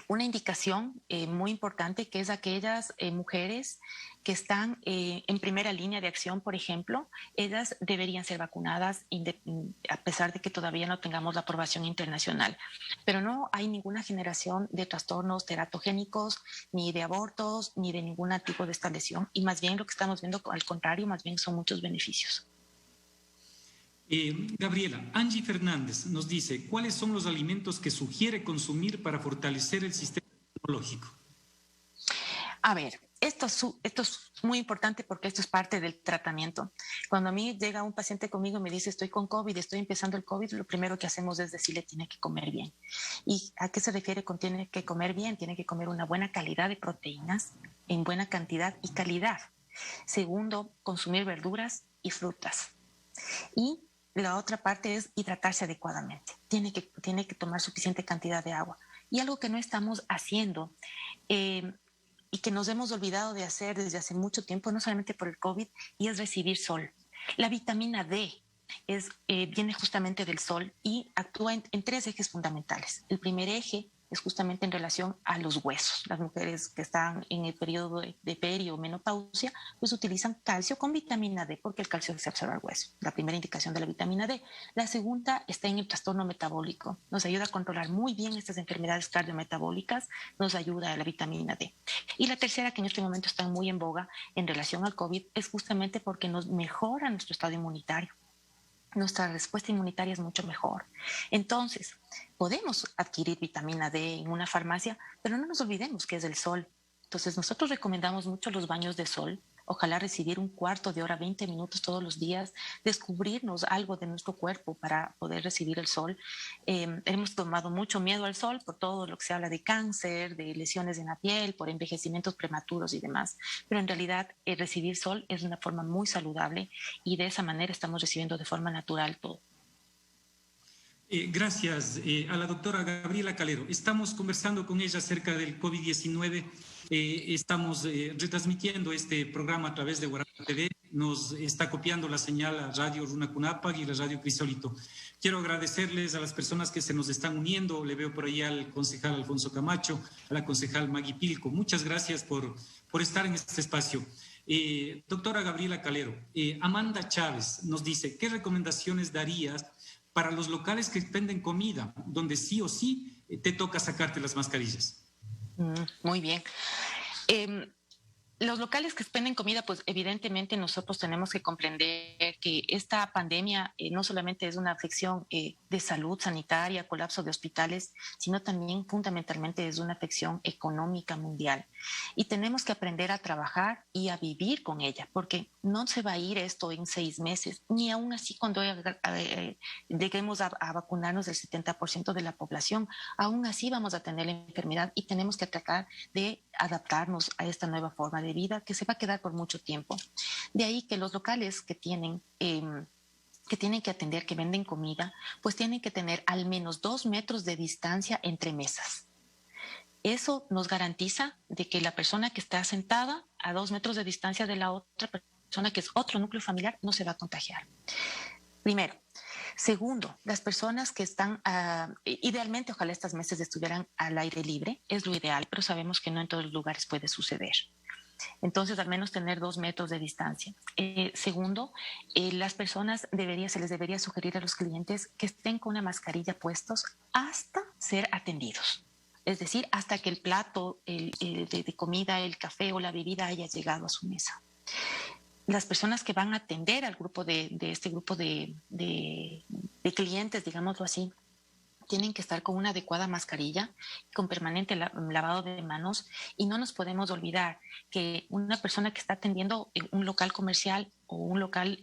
una indicación muy importante, que es aquellas mujeres que están en primera línea de acción, por ejemplo, ellas deberían ser vacunadas a pesar de que todavía no tengamos la aprobación internacional. Pero no hay ninguna generación de trastornos teratogénicos, ni de abortos, ni de ningún tipo de esta lesión. Y más bien lo que estamos viendo, al contrario, más bien son muchos beneficios. Gabriela, Angie Fernández nos dice, ¿cuáles son los alimentos que sugiere consumir para fortalecer el sistema inmunológico? A ver, esto es muy importante porque esto es parte del tratamiento. Cuando a mí llega un paciente conmigo y me dice, estoy con COVID, estoy empezando el COVID, lo primero que hacemos es decirle, tiene que comer bien. ¿Y a qué se refiere con tiene que comer bien? Tiene que comer una buena calidad de proteínas, en buena cantidad y calidad. Segundo, consumir verduras y frutas. Y la otra parte es hidratarse adecuadamente. Tiene que tomar suficiente cantidad de agua. Y algo que no estamos haciendo y que nos hemos olvidado de hacer desde hace mucho tiempo, no solamente por el COVID, y es recibir sol. La vitamina D viene justamente del sol y actúa en tres ejes fundamentales. El primer eje es justamente en relación a los huesos. Las mujeres que están en el periodo de peri o menopausia, pues utilizan calcio con vitamina D porque el calcio se absorbe al hueso. La primera indicación de la vitamina D. La segunda está en el trastorno metabólico. Nos ayuda a controlar muy bien estas enfermedades cardiometabólicas, nos ayuda a la vitamina D. Y la tercera, que en este momento está muy en boga en relación al COVID, es justamente porque nos mejora nuestro estado inmunitario. Nuestra respuesta inmunitaria es mucho mejor. Entonces, podemos adquirir vitamina D en una farmacia, pero no nos olvidemos que es el sol. Entonces, nosotros recomendamos mucho los baños de sol. Ojalá recibir un cuarto de hora, 20 minutos todos los días, descubrirnos algo de nuestro cuerpo para poder recibir el sol. Hemos tomado mucho miedo al sol por todo lo que se habla de cáncer, de lesiones en la piel, por envejecimientos prematuros y demás. Pero en realidad recibir sol es una forma muy saludable y de esa manera estamos recibiendo de forma natural todo. Gracias a la doctora Gabriela Calero. Estamos conversando con ella acerca del COVID-19. Estamos retransmitiendo este programa a través de Guaranda TV. Nos está copiando la señal a Radio Runakunapag y la Radio Crisolito. Quiero agradecerles a las personas que se nos están uniendo. Le veo por ahí al concejal Alfonso Camacho, a la concejal Magui Pilco. Muchas gracias por estar en este espacio. Doctora Gabriela Calero, Amanda Chávez nos dice, ¿qué recomendaciones darías para los locales que venden comida, donde sí o sí te toca sacarte las mascarillas? Muy bien. Los locales que venden comida, pues evidentemente nosotros tenemos que comprender que esta pandemia no solamente es una afección de salud sanitaria, colapso de hospitales, sino también fundamentalmente es una afección económica mundial. Y tenemos que aprender a trabajar y a vivir con ella, porque no se va a ir esto en 6 meses, ni aún así cuando lleguemos a vacunarnos del 70% de la población, aún así vamos a tener la enfermedad y tenemos que tratar de adaptarnos a esta nueva forma de vida que se va a quedar por mucho tiempo. De ahí que los locales que tienen que atender, que venden comida, pues tienen que tener al menos 2 metros de distancia entre mesas. Eso nos garantiza de que la persona que está sentada a 2 metros de distancia de la otra persona, que es otro núcleo familiar, no se va a contagiar. Primero. Segundo, las personas que están, idealmente ojalá estas mesas estuvieran al aire libre, es lo ideal, pero sabemos que no en todos los lugares puede suceder. Entonces, al menos tener 2 metros de distancia. Segundo, las personas se les debería sugerir a los clientes que estén con una mascarilla puestos hasta ser atendidos. Es decir, hasta que el plato de comida, el café o la bebida haya llegado a su mesa. Las personas que van a atender al grupo este grupo de clientes, digámoslo así, tienen que estar con una adecuada mascarilla, con permanente lavado de manos, y no nos podemos olvidar que una persona que está atendiendo un local comercial o un local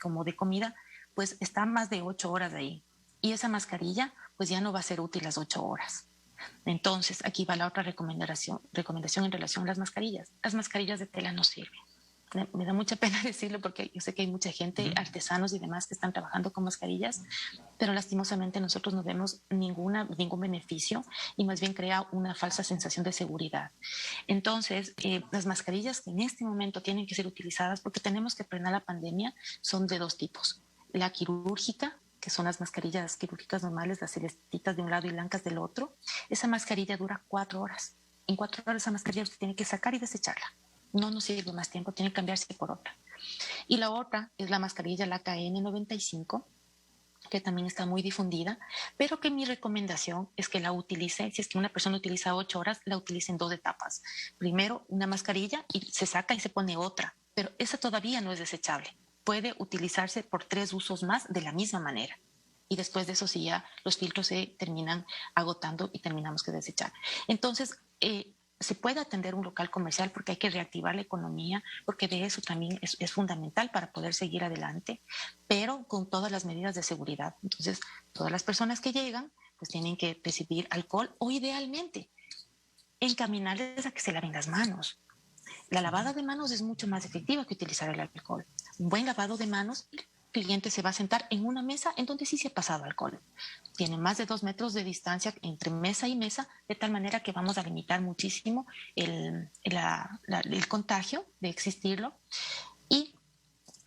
como de comida, pues está más de 8 horas ahí, y esa mascarilla pues ya no va a ser útil las 8 horas. Entonces, aquí va la otra recomendación en relación a las mascarillas. Las mascarillas de tela no sirven. Me da mucha pena decirlo porque yo sé que hay mucha gente, artesanos y demás, que están trabajando con mascarillas, pero lastimosamente nosotros no vemos ningún beneficio y más bien crea una falsa sensación de seguridad. Entonces, las mascarillas que en este momento tienen que ser utilizadas, porque tenemos que frenar la pandemia, son de 2 tipos. La quirúrgica, que son las mascarillas quirúrgicas normales, las celestitas de un lado y blancas del otro, esa mascarilla dura 4 horas. En 4 horas esa mascarilla usted tiene que sacar y desecharla. No nos sirve más tiempo, tiene que cambiarse por otra. Y la otra es la mascarilla, la KN95, que también está muy difundida, pero que mi recomendación es que la utilice, si es que una persona utiliza 8 horas, la utilice en 2 etapas. Primero una mascarilla y se saca y se pone otra, pero esa todavía no es desechable. Puede utilizarse por 3 usos más de la misma manera. Y después de eso sí ya los filtros se terminan agotando y terminamos que desechar. Entonces, se puede atender un local comercial porque hay que reactivar la economía, porque de eso también es fundamental para poder seguir adelante, pero con todas las medidas de seguridad. Entonces, todas las personas que llegan pues tienen que recibir alcohol o idealmente encaminarles a que se laven las manos. La lavada de manos es mucho más efectiva que utilizar el alcohol. Un buen lavado de manos, el cliente se va a sentar en una mesa en donde sí se ha pasado alcohol. Tiene más de 2 metros de distancia entre mesa y mesa, de tal manera que vamos a limitar muchísimo el contagio de existirlo. Y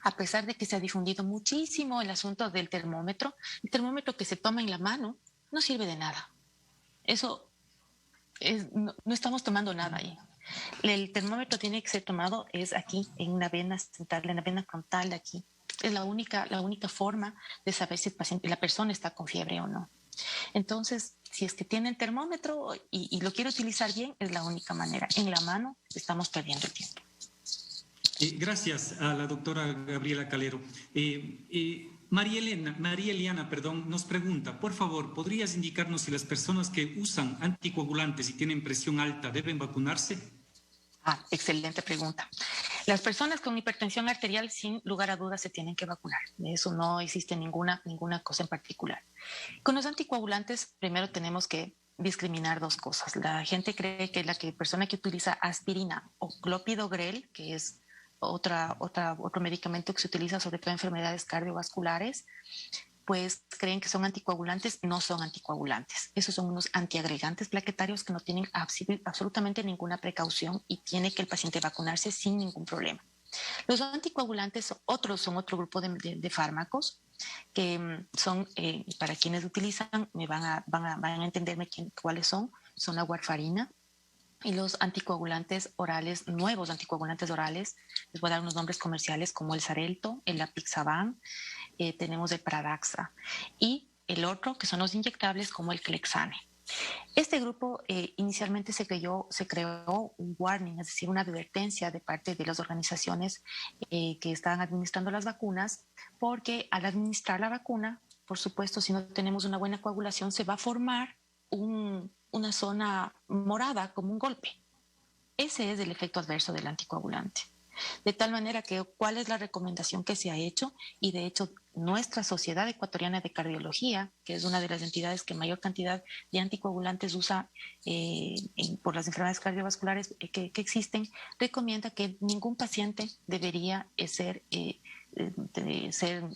a pesar de que se ha difundido muchísimo el asunto del termómetro, el termómetro que se toma en la mano no sirve de nada. Eso no estamos tomando nada ahí. El termómetro tiene que ser tomado es aquí, en una vena central, en la vena frontal de aquí. Es la única forma de saber si la persona está con fiebre o no. Entonces, si es que tiene el termómetro y lo quiere utilizar bien, es la única manera. En la mano estamos perdiendo el tiempo. Gracias a la doctora Gabriela Calero. María Eliana, nos pregunta, por favor, ¿podrías indicarnos si las personas que usan anticoagulantes y tienen presión alta deben vacunarse? Excelente pregunta. Las personas con hipertensión arterial, sin lugar a dudas, se tienen que vacunar. De eso no existe ninguna cosa en particular. Con los anticoagulantes, primero tenemos que discriminar 2 cosas. La gente cree que la persona que utiliza aspirina o clopidogrel, que es otro medicamento que se utiliza sobre todo en enfermedades cardiovasculares, pues creen que son anticoagulantes. No son anticoagulantes. Esos son unos antiagregantes plaquetarios que no tienen absolutamente ninguna precaución y tiene que el paciente vacunarse sin ningún problema. Los anticoagulantes son otro grupo de fármacos que son, para quienes utilizan, van a entenderme cuáles son la warfarina. Y los anticoagulantes orales, nuevos anticoagulantes orales, les voy a dar unos nombres comerciales como el Xarelto, el Apixaban, tenemos el Pradaxa. Y el otro, que son los inyectables, como el Clexane. Este grupo inicialmente se creó un warning, es decir, una advertencia de parte de las organizaciones que estaban administrando las vacunas, porque al administrar la vacuna, por supuesto, si no tenemos una buena coagulación, se va a formar una zona morada como un golpe. Ese es el efecto adverso del anticoagulante. De tal manera que, ¿cuál es la recomendación que se ha hecho? Y de hecho, nuestra Sociedad Ecuatoriana de Cardiología, que es una de las entidades que mayor cantidad de anticoagulantes usa por las enfermedades cardiovasculares que existen, recomienda que ningún paciente debería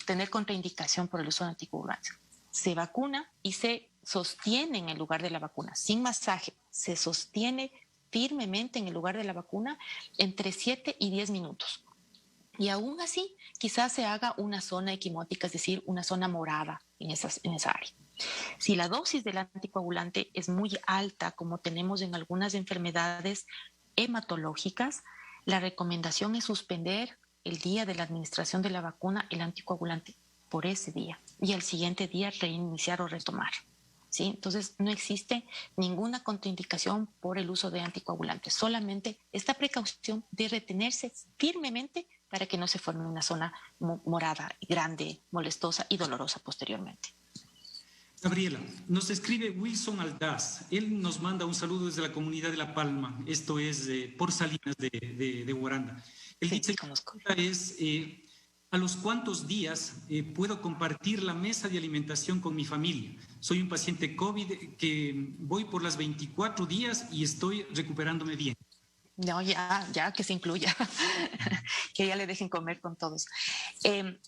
tener contraindicación por el uso de anticoagulantes. Se vacuna y se sostiene en el lugar de la vacuna, sin masaje, se sostiene firmemente en el lugar de la vacuna entre 7 y 10 minutos. Y aún así, quizás se haga una zona equimótica, es decir, una zona morada en esa área. Si la dosis del anticoagulante es muy alta, como tenemos en algunas enfermedades hematológicas, la recomendación es suspender el día de la administración de la vacuna el anticoagulante por ese día y al siguiente día reiniciar o retomar. ¿Sí? Entonces, no existe ninguna contraindicación por el uso de anticoagulantes, solamente esta precaución de retenerse firmemente para que no se forme una zona morada, grande, molestosa y dolorosa posteriormente. Gabriela, nos escribe Wilson Aldaz. Él nos manda un saludo desde la comunidad de La Palma. Esto es por Salinas de Guaranda. Él dice que ¿a los cuántos días puedo compartir la mesa de alimentación con mi familia? Soy un paciente COVID que voy por las 24 días y estoy recuperándome bien. No, ya que se incluya, que ya le dejen comer con todos.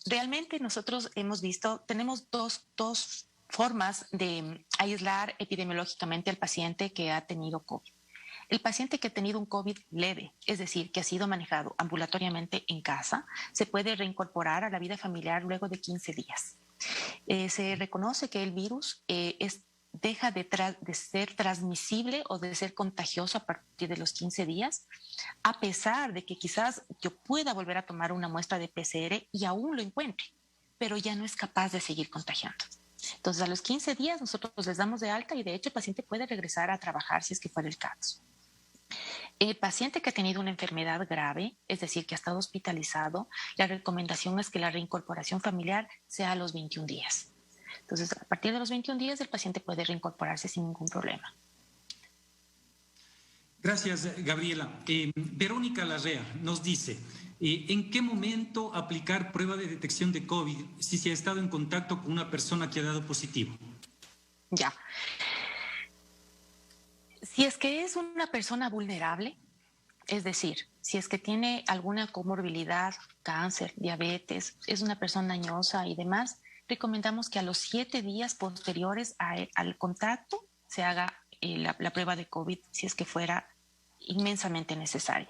Realmente nosotros hemos visto, tenemos dos formas de aislar epidemiológicamente al paciente que ha tenido COVID. El paciente que ha tenido un COVID leve, es decir, que ha sido manejado ambulatoriamente en casa, se puede reincorporar a la vida familiar luego de 15 días. Se reconoce que el virus deja de ser transmisible o de ser contagioso a partir de los 15 días, a pesar de que quizás yo pueda volver a tomar una muestra de PCR y aún lo encuentre, pero ya no es capaz de seguir contagiando. Entonces, a los 15 días nosotros les damos de alta y de hecho el paciente puede regresar a trabajar si es que fuera el caso. El paciente que ha tenido una enfermedad grave, es decir, que ha estado hospitalizado, la recomendación es que la reincorporación familiar sea a los 21 días. Entonces, a partir de los 21 días, el paciente puede reincorporarse sin ningún problema. Gracias, Gabriela. Verónica Larrea nos dice, ¿en qué momento aplicar prueba de detección de COVID si se ha estado en contacto con una persona que ha dado positivo? Ya. Si es que es una persona vulnerable, es decir, si es que tiene alguna comorbilidad, cáncer, diabetes, es una persona añosa y demás, recomendamos que a los 7 días posteriores al contacto se haga la prueba de COVID si es que fuera inmensamente necesaria.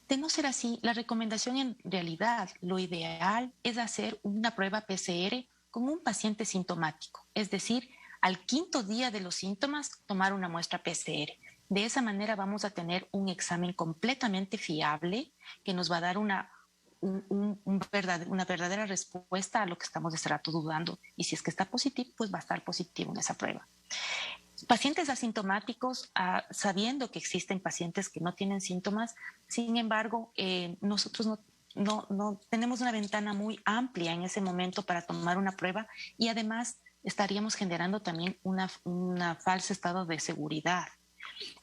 De no ser así, la recomendación en realidad, lo ideal es hacer una prueba PCR con un paciente sintomático, es decir, al 5.º día de los síntomas tomar una muestra PCR. De esa manera vamos a tener un examen completamente fiable que nos va a dar una verdadera respuesta a lo que estamos de este rato dudando. Y si es que está positivo, pues va a estar positivo en esa prueba. Pacientes asintomáticos, sabiendo que existen pacientes que no tienen síntomas, sin embargo, nosotros no tenemos una ventana muy amplia en ese momento para tomar una prueba y además estaríamos generando también una falso estado de seguridad.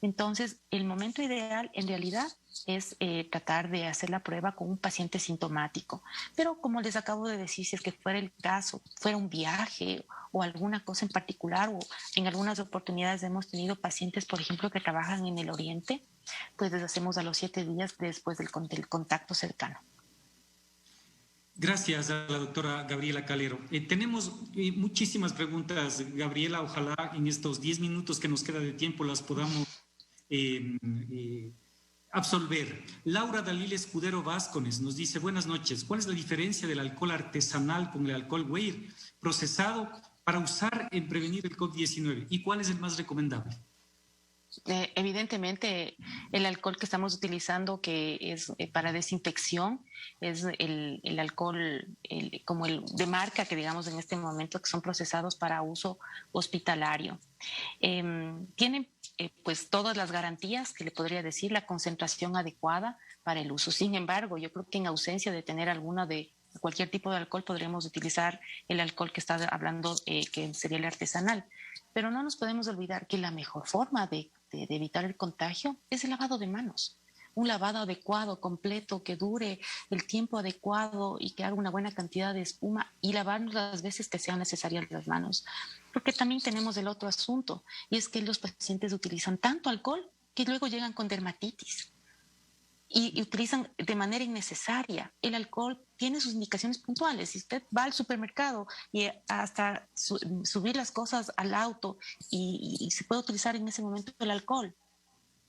Entonces, el momento ideal en realidad es tratar de hacer la prueba con un paciente sintomático. Pero como les acabo de decir, si es que fuera el caso, fuera un viaje o alguna cosa en particular, o en algunas oportunidades hemos tenido pacientes, por ejemplo, que trabajan en el oriente, pues les hacemos a los 7 días después del contacto cercano. Gracias a la doctora Gabriela Calero. Tenemos muchísimas preguntas, Gabriela. Ojalá en estos 10 minutos que nos queda de tiempo las podamos absolver. Laura Dalil Escudero Vázquez nos dice, buenas noches, ¿cuál es la diferencia del alcohol artesanal con el alcohol Weir procesado para usar en prevenir el COVID-19? ¿Y cuál es el más recomendable? Evidentemente, el alcohol que estamos utilizando, que es para desinfección, es el alcohol como el de marca que digamos en este momento, que son procesados para uso hospitalario. Tienen pues todas las garantías que le podría decir, la concentración adecuada para el uso. Sin embargo, yo creo que en ausencia de tener cualquier tipo de alcohol, podríamos utilizar el alcohol que está hablando, que sería el artesanal. Pero no nos podemos olvidar que la mejor forma de evitar el contagio es el lavado de manos. Un lavado adecuado, completo, que dure el tiempo adecuado y que haga una buena cantidad de espuma y lavarnos las veces que sean necesarias las manos. Porque también tenemos el otro asunto y es que los pacientes utilizan tanto alcohol que luego llegan con dermatitis. Y utilizan de manera innecesaria. El alcohol tiene sus indicaciones puntuales. Si usted va al supermercado y hasta subir las cosas al auto y se puede utilizar en ese momento el alcohol,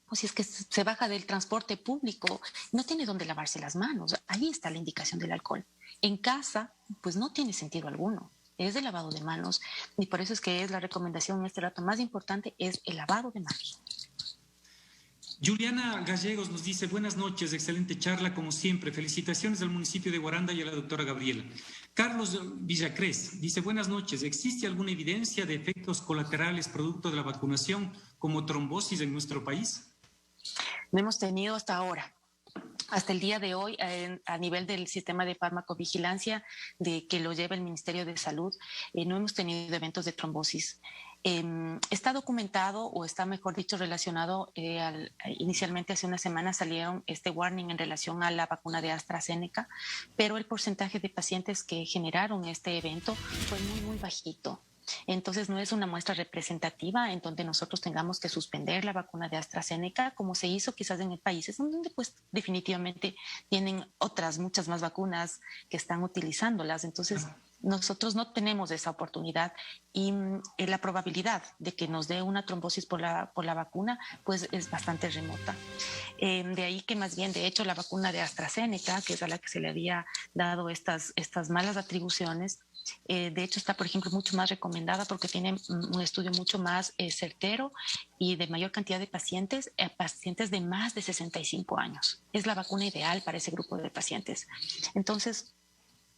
o si es que se baja del transporte público, no tiene dónde lavarse las manos. Ahí está la indicación del alcohol. En casa, pues no tiene sentido alguno. Es el lavado de manos y por eso es que es la recomendación en este rato más importante, es el lavado de manos. Juliana Gallegos nos dice, buenas noches, excelente charla como siempre. Felicitaciones al municipio de Guaranda y a la doctora Gabriela. Carlos Villacrés dice, buenas noches, ¿existe alguna evidencia de efectos colaterales producto de la vacunación como trombosis en nuestro país? No hemos tenido hasta ahora. Hasta el día de hoy, a nivel del sistema de farmacovigilancia que lo lleva el Ministerio de Salud, no hemos tenido eventos de trombosis. Está documentado, o está mejor dicho relacionado, inicialmente hace una semana salieron este warning en relación a la vacuna de AstraZeneca, pero el porcentaje de pacientes que generaron este evento fue muy bajito. Entonces no es una muestra representativa en donde nosotros tengamos que suspender la vacuna de AstraZeneca, como se hizo quizás en países donde pues definitivamente tienen muchas más vacunas que están utilizándolas. Entonces nosotros no tenemos esa oportunidad y la probabilidad de que nos dé una trombosis por la vacuna pues es bastante remota. De ahí que más bien, de hecho, la vacuna de AstraZeneca, que es a la que se le había dado estas malas atribuciones, De hecho, está, por ejemplo, mucho más recomendada porque tiene un estudio mucho más certero y de mayor cantidad de pacientes, pacientes de más de 65 años. Es la vacuna ideal para ese grupo de pacientes. Entonces,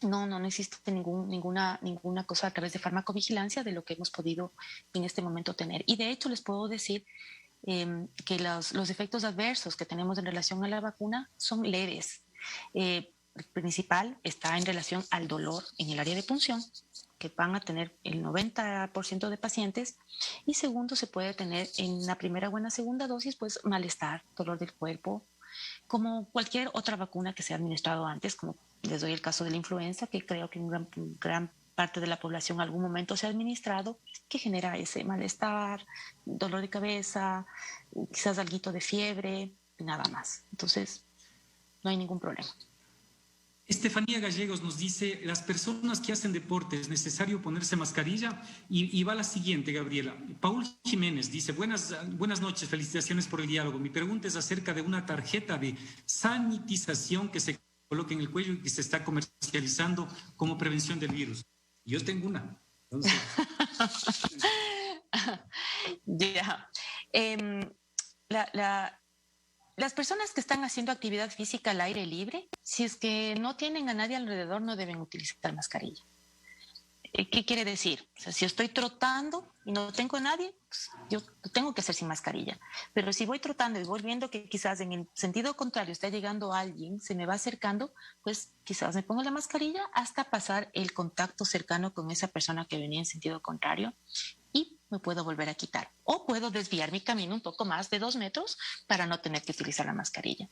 no existe ninguna cosa a través de farmacovigilancia de lo que hemos podido en este momento tener. Y de hecho les puedo decir que los efectos adversos que tenemos en relación a la vacuna son leves. El principal está en relación al dolor en el área de punción, que van a tener el 90% de pacientes. Y segundo, se puede tener en la primera o en la segunda dosis, pues malestar, dolor del cuerpo, como cualquier otra vacuna que se ha administrado antes, como les doy el caso de la influenza, que creo que en gran parte de la población en algún momento se ha administrado, que genera ese malestar, dolor de cabeza, quizás alguito de fiebre, y nada más. Entonces, no hay ningún problema. Estefanía Gallegos nos dice, las personas que hacen deporte, ¿es necesario ponerse mascarilla? Y va la siguiente, Gabriela. Paul Jiménez dice, buenas noches, felicitaciones por el diálogo. Mi pregunta es acerca de una tarjeta de sanitización que se coloca en el cuello y que se está comercializando como prevención del virus. Yo tengo una. Entonces... Ya. Las personas que están haciendo actividad física al aire libre, si es que no tienen a nadie alrededor, no deben utilizar mascarilla. ¿Qué quiere decir? O sea, si estoy trotando y no tengo a nadie, pues yo tengo que hacer sin mascarilla. Pero si voy trotando y voy viendo que quizás en el sentido contrario está llegando alguien, se me va acercando, pues quizás me pongo la mascarilla hasta pasar el contacto cercano con esa persona que venía en sentido contrario y me puedo volver a quitar. O puedo desviar mi camino un poco más de 2 metros para no tener que utilizar la mascarilla.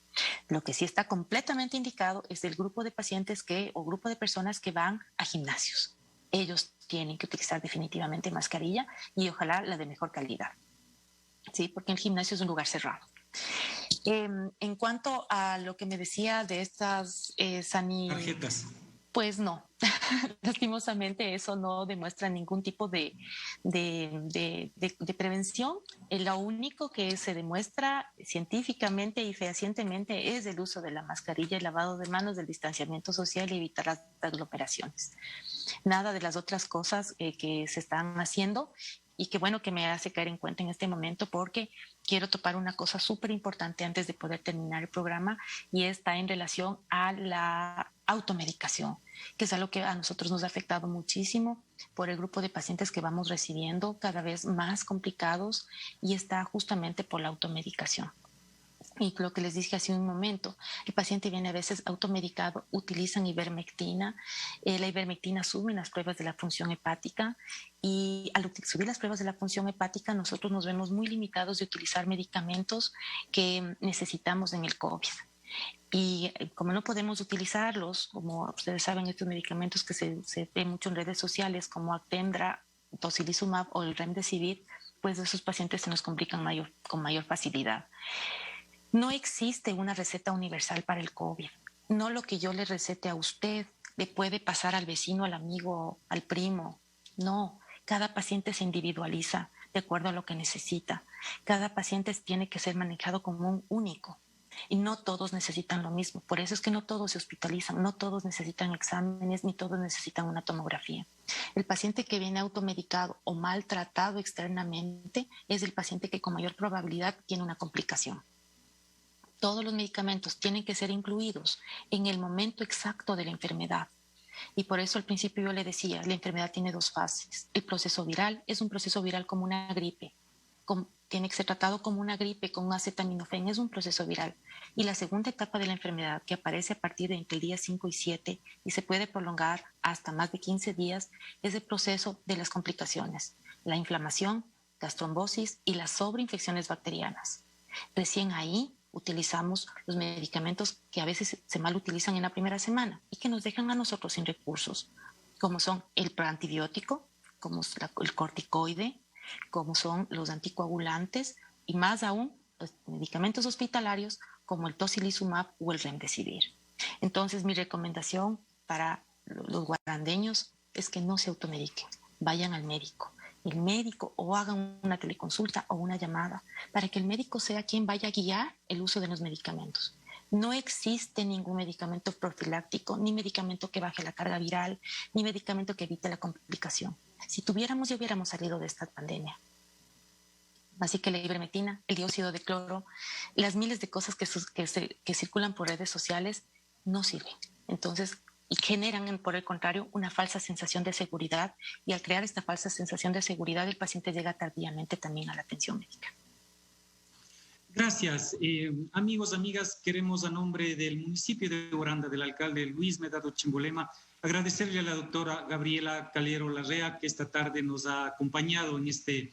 Lo que sí está completamente indicado es el grupo de pacientes o grupo de personas que van a gimnasios. Ellos tienen que utilizar definitivamente mascarilla y ojalá la de mejor calidad. Sí, porque el gimnasio es un lugar cerrado. En cuanto a lo que me decía de estas tarjetas, pues no, lastimosamente eso no demuestra ningún tipo de prevención. Lo único que se demuestra científicamente y fehacientemente es el uso de la mascarilla, el lavado de manos, del distanciamiento social y evitar las aglomeraciones. Nada de las otras cosas que se están haciendo y qué bueno que me hace caer en cuenta en este momento porque quiero topar una cosa súper importante antes de poder terminar el programa y está en relación a la automedicación, que es algo que a nosotros nos ha afectado muchísimo por el grupo de pacientes que vamos recibiendo cada vez más complicados y está justamente por la automedicación. Y lo que les dije hace un momento, el paciente viene a veces automedicado, utilizan ivermectina, la ivermectina sube en las pruebas de la función hepática y al subir las pruebas de la función hepática nosotros nos vemos muy limitados de utilizar medicamentos que necesitamos en el COVID. Y como no podemos utilizarlos, como ustedes saben, estos medicamentos que se ven mucho en redes sociales como Actemra, Tocilizumab o el Remdesivir, pues esos pacientes se nos complican con mayor facilidad. No existe una receta universal para el COVID. No lo que yo le recete a usted le puede pasar al vecino, al amigo, al primo. No, cada paciente se individualiza de acuerdo a lo que necesita. Cada paciente tiene que ser manejado como un único. Y no todos necesitan lo mismo. Por eso es que no todos se hospitalizan, no todos necesitan exámenes, ni todos necesitan una tomografía. El paciente que viene automedicado o maltratado externamente es el paciente que con mayor probabilidad tiene una complicación. Todos los medicamentos tienen que ser incluidos en el momento exacto de la enfermedad. Y por eso al principio yo le decía, la enfermedad tiene 2 fases. El proceso viral es un proceso viral como una gripe. Tiene que ser tratado como una gripe con un acetaminofén, es un proceso viral. Y la segunda etapa de la enfermedad, que aparece a partir de entre el día 5 y 7 y se puede prolongar hasta más de 15 días, es el proceso de las complicaciones, la inflamación, las trombosis y las sobreinfecciones bacterianas. Recién ahí utilizamos los medicamentos que a veces se mal utilizan en la primera semana y que nos dejan a nosotros sin recursos, como son el proantibiótico, como es el corticoide, como son los anticoagulantes y más aún los medicamentos hospitalarios como el tocilizumab o el remdesivir. Entonces mi recomendación para los guarandeños es que no se automediquen, vayan al médico. El médico o hagan una teleconsulta o una llamada para que el médico sea quien vaya a guiar el uso de los medicamentos. No existe ningún medicamento profiláctico, ni medicamento que baje la carga viral, ni medicamento que evite la complicación. Si tuviéramos, ya hubiéramos salido de esta pandemia. Así que la ivermectina, el dióxido de cloro, las miles de cosas que circulan por redes sociales no sirven. Entonces, y generan, por el contrario, una falsa sensación de seguridad, y al crear esta falsa sensación de seguridad, el paciente llega tardíamente también a la atención médica. Gracias. Amigos, amigas, queremos a nombre del municipio de Guaranda, del alcalde Luis Medado Chimbolema, agradecerle a la doctora Gabriela Calero Larrea, que esta tarde nos ha acompañado en este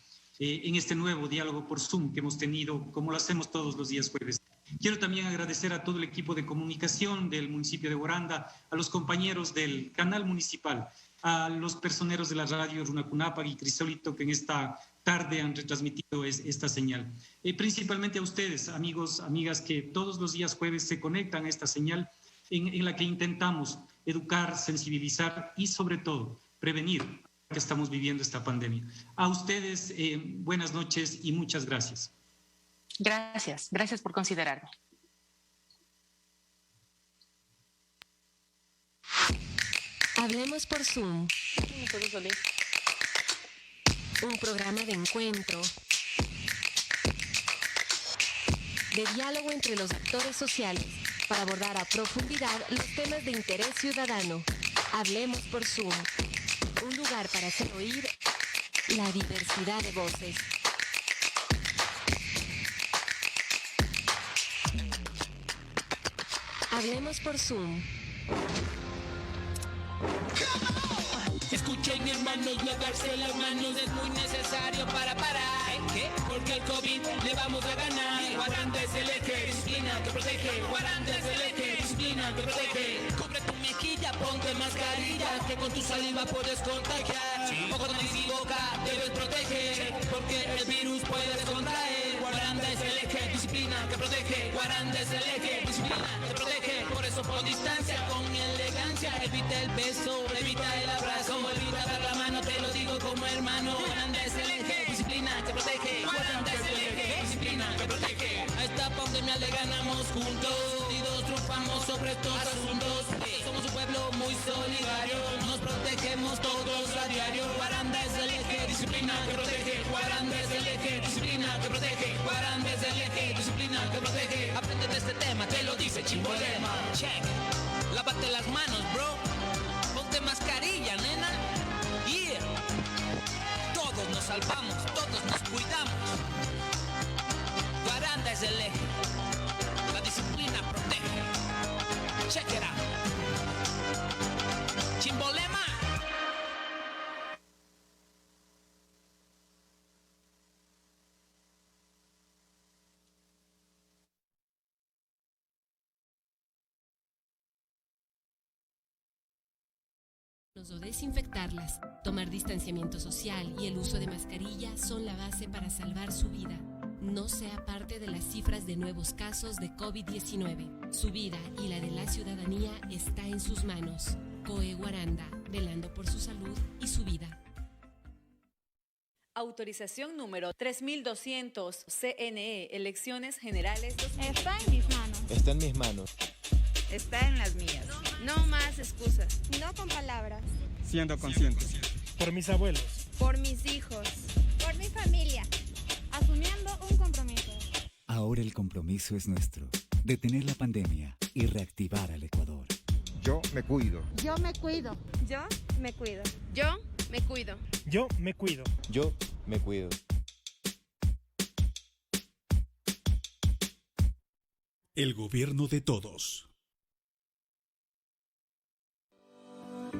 nuevo diálogo por Zoom que hemos tenido, como lo hacemos todos los días jueves. Quiero también agradecer a todo el equipo de comunicación del municipio de Guaranda, a los compañeros del canal municipal, a los personeros de la radio Runacunapag y Crisólito, que en esta tarde han retransmitido esta señal. Principalmente a ustedes, amigos, amigas, que todos los días jueves se conectan a esta señal en la que intentamos educar, sensibilizar y sobre todo prevenir que estamos viviendo esta pandemia. A ustedes, buenas noches y muchas gracias. Gracias por considerarme. Hablemos por Zoom. Un programa de encuentro, de diálogo entre los actores sociales para abordar a profundidad los temas de interés ciudadano. Hablemos por Zoom. Un lugar para hacer oír la diversidad de voces. Hablemos por Zoom. Escuchen, hermanos, lavarse las manos es muy necesario para parar. ¿Qué? Porque el COVID le vamos a ganar. Guaranda es el eje, disciplina que protege. Guaranda es el eje, disciplina que protege. Cubre tu mejilla, ponte mascarilla, que con tu saliva puedes contagiar. Ojo, nariz y boca debes proteger, porque el virus puedes contraer. Guaranda es el eje, disciplina que protege. Guaranda es el eje, disciplina que protege. Por eso pon distancia con elegancia, evita el beso, evita el abrazo, evita dar la mano, te lo digo como hermano. Guaranda es el eje, disciplina que protege. Guaranda es el eje, disciplina que protege. A esta pandemia le ganamos juntos, unidos triunfamos sobre estos asuntos. Somos un pueblo muy solidario, nos protegemos todos a diario. Guaranda es el eje, disciplina que protege. Guaranda es el eje, disciplina que protege. Guaranda es el eje, disciplina que protege. Aprende de este tema, te lo dice Chimbolema. Check. Lávate las manos, bro. Ponte mascarilla, nena. Yeah. Todos nos salvamos, todos nos cuidamos. Guaranda es el eje. La disciplina protege. Check it out. Chimbolema. O desinfectarlas, tomar distanciamiento social y el uso de mascarilla son la base para salvar su vida. No sea parte de las cifras de nuevos casos de COVID-19. Su vida y la de la ciudadanía está en sus manos. COE Guaranda, velando por su salud y su vida. Autorización número 3200 CNE, Elecciones Generales 2020. Está en mis manos. Está en mis manos. Está en las mías. No más excusas. No con palabras. Siendo consciente. Por mis abuelos. Por mis hijos. Por mi familia. Asumiendo un compromiso. Ahora el compromiso es nuestro. Detener la pandemia y reactivar al Ecuador. Yo me cuido. Yo me cuido. Yo me cuido. Yo me cuido. Yo me cuido. Yo me cuido. El gobierno de todos.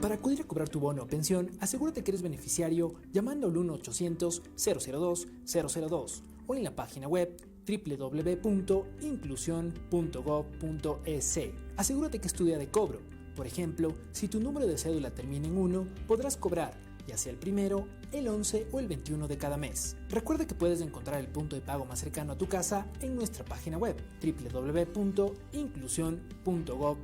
Para acudir a cobrar tu bono o pensión, asegúrate que eres beneficiario llamando al 1-800-002-002 o en la página web www.inclusion.gov.es. Asegúrate que es tu día de cobro. Por ejemplo, si tu número de cédula termina en 1, podrás cobrar ya sea el primero, el 11 o el 21 de cada mes. Recuerda que puedes encontrar el punto de pago más cercano a tu casa en nuestra página web www.inclusion.gov.es.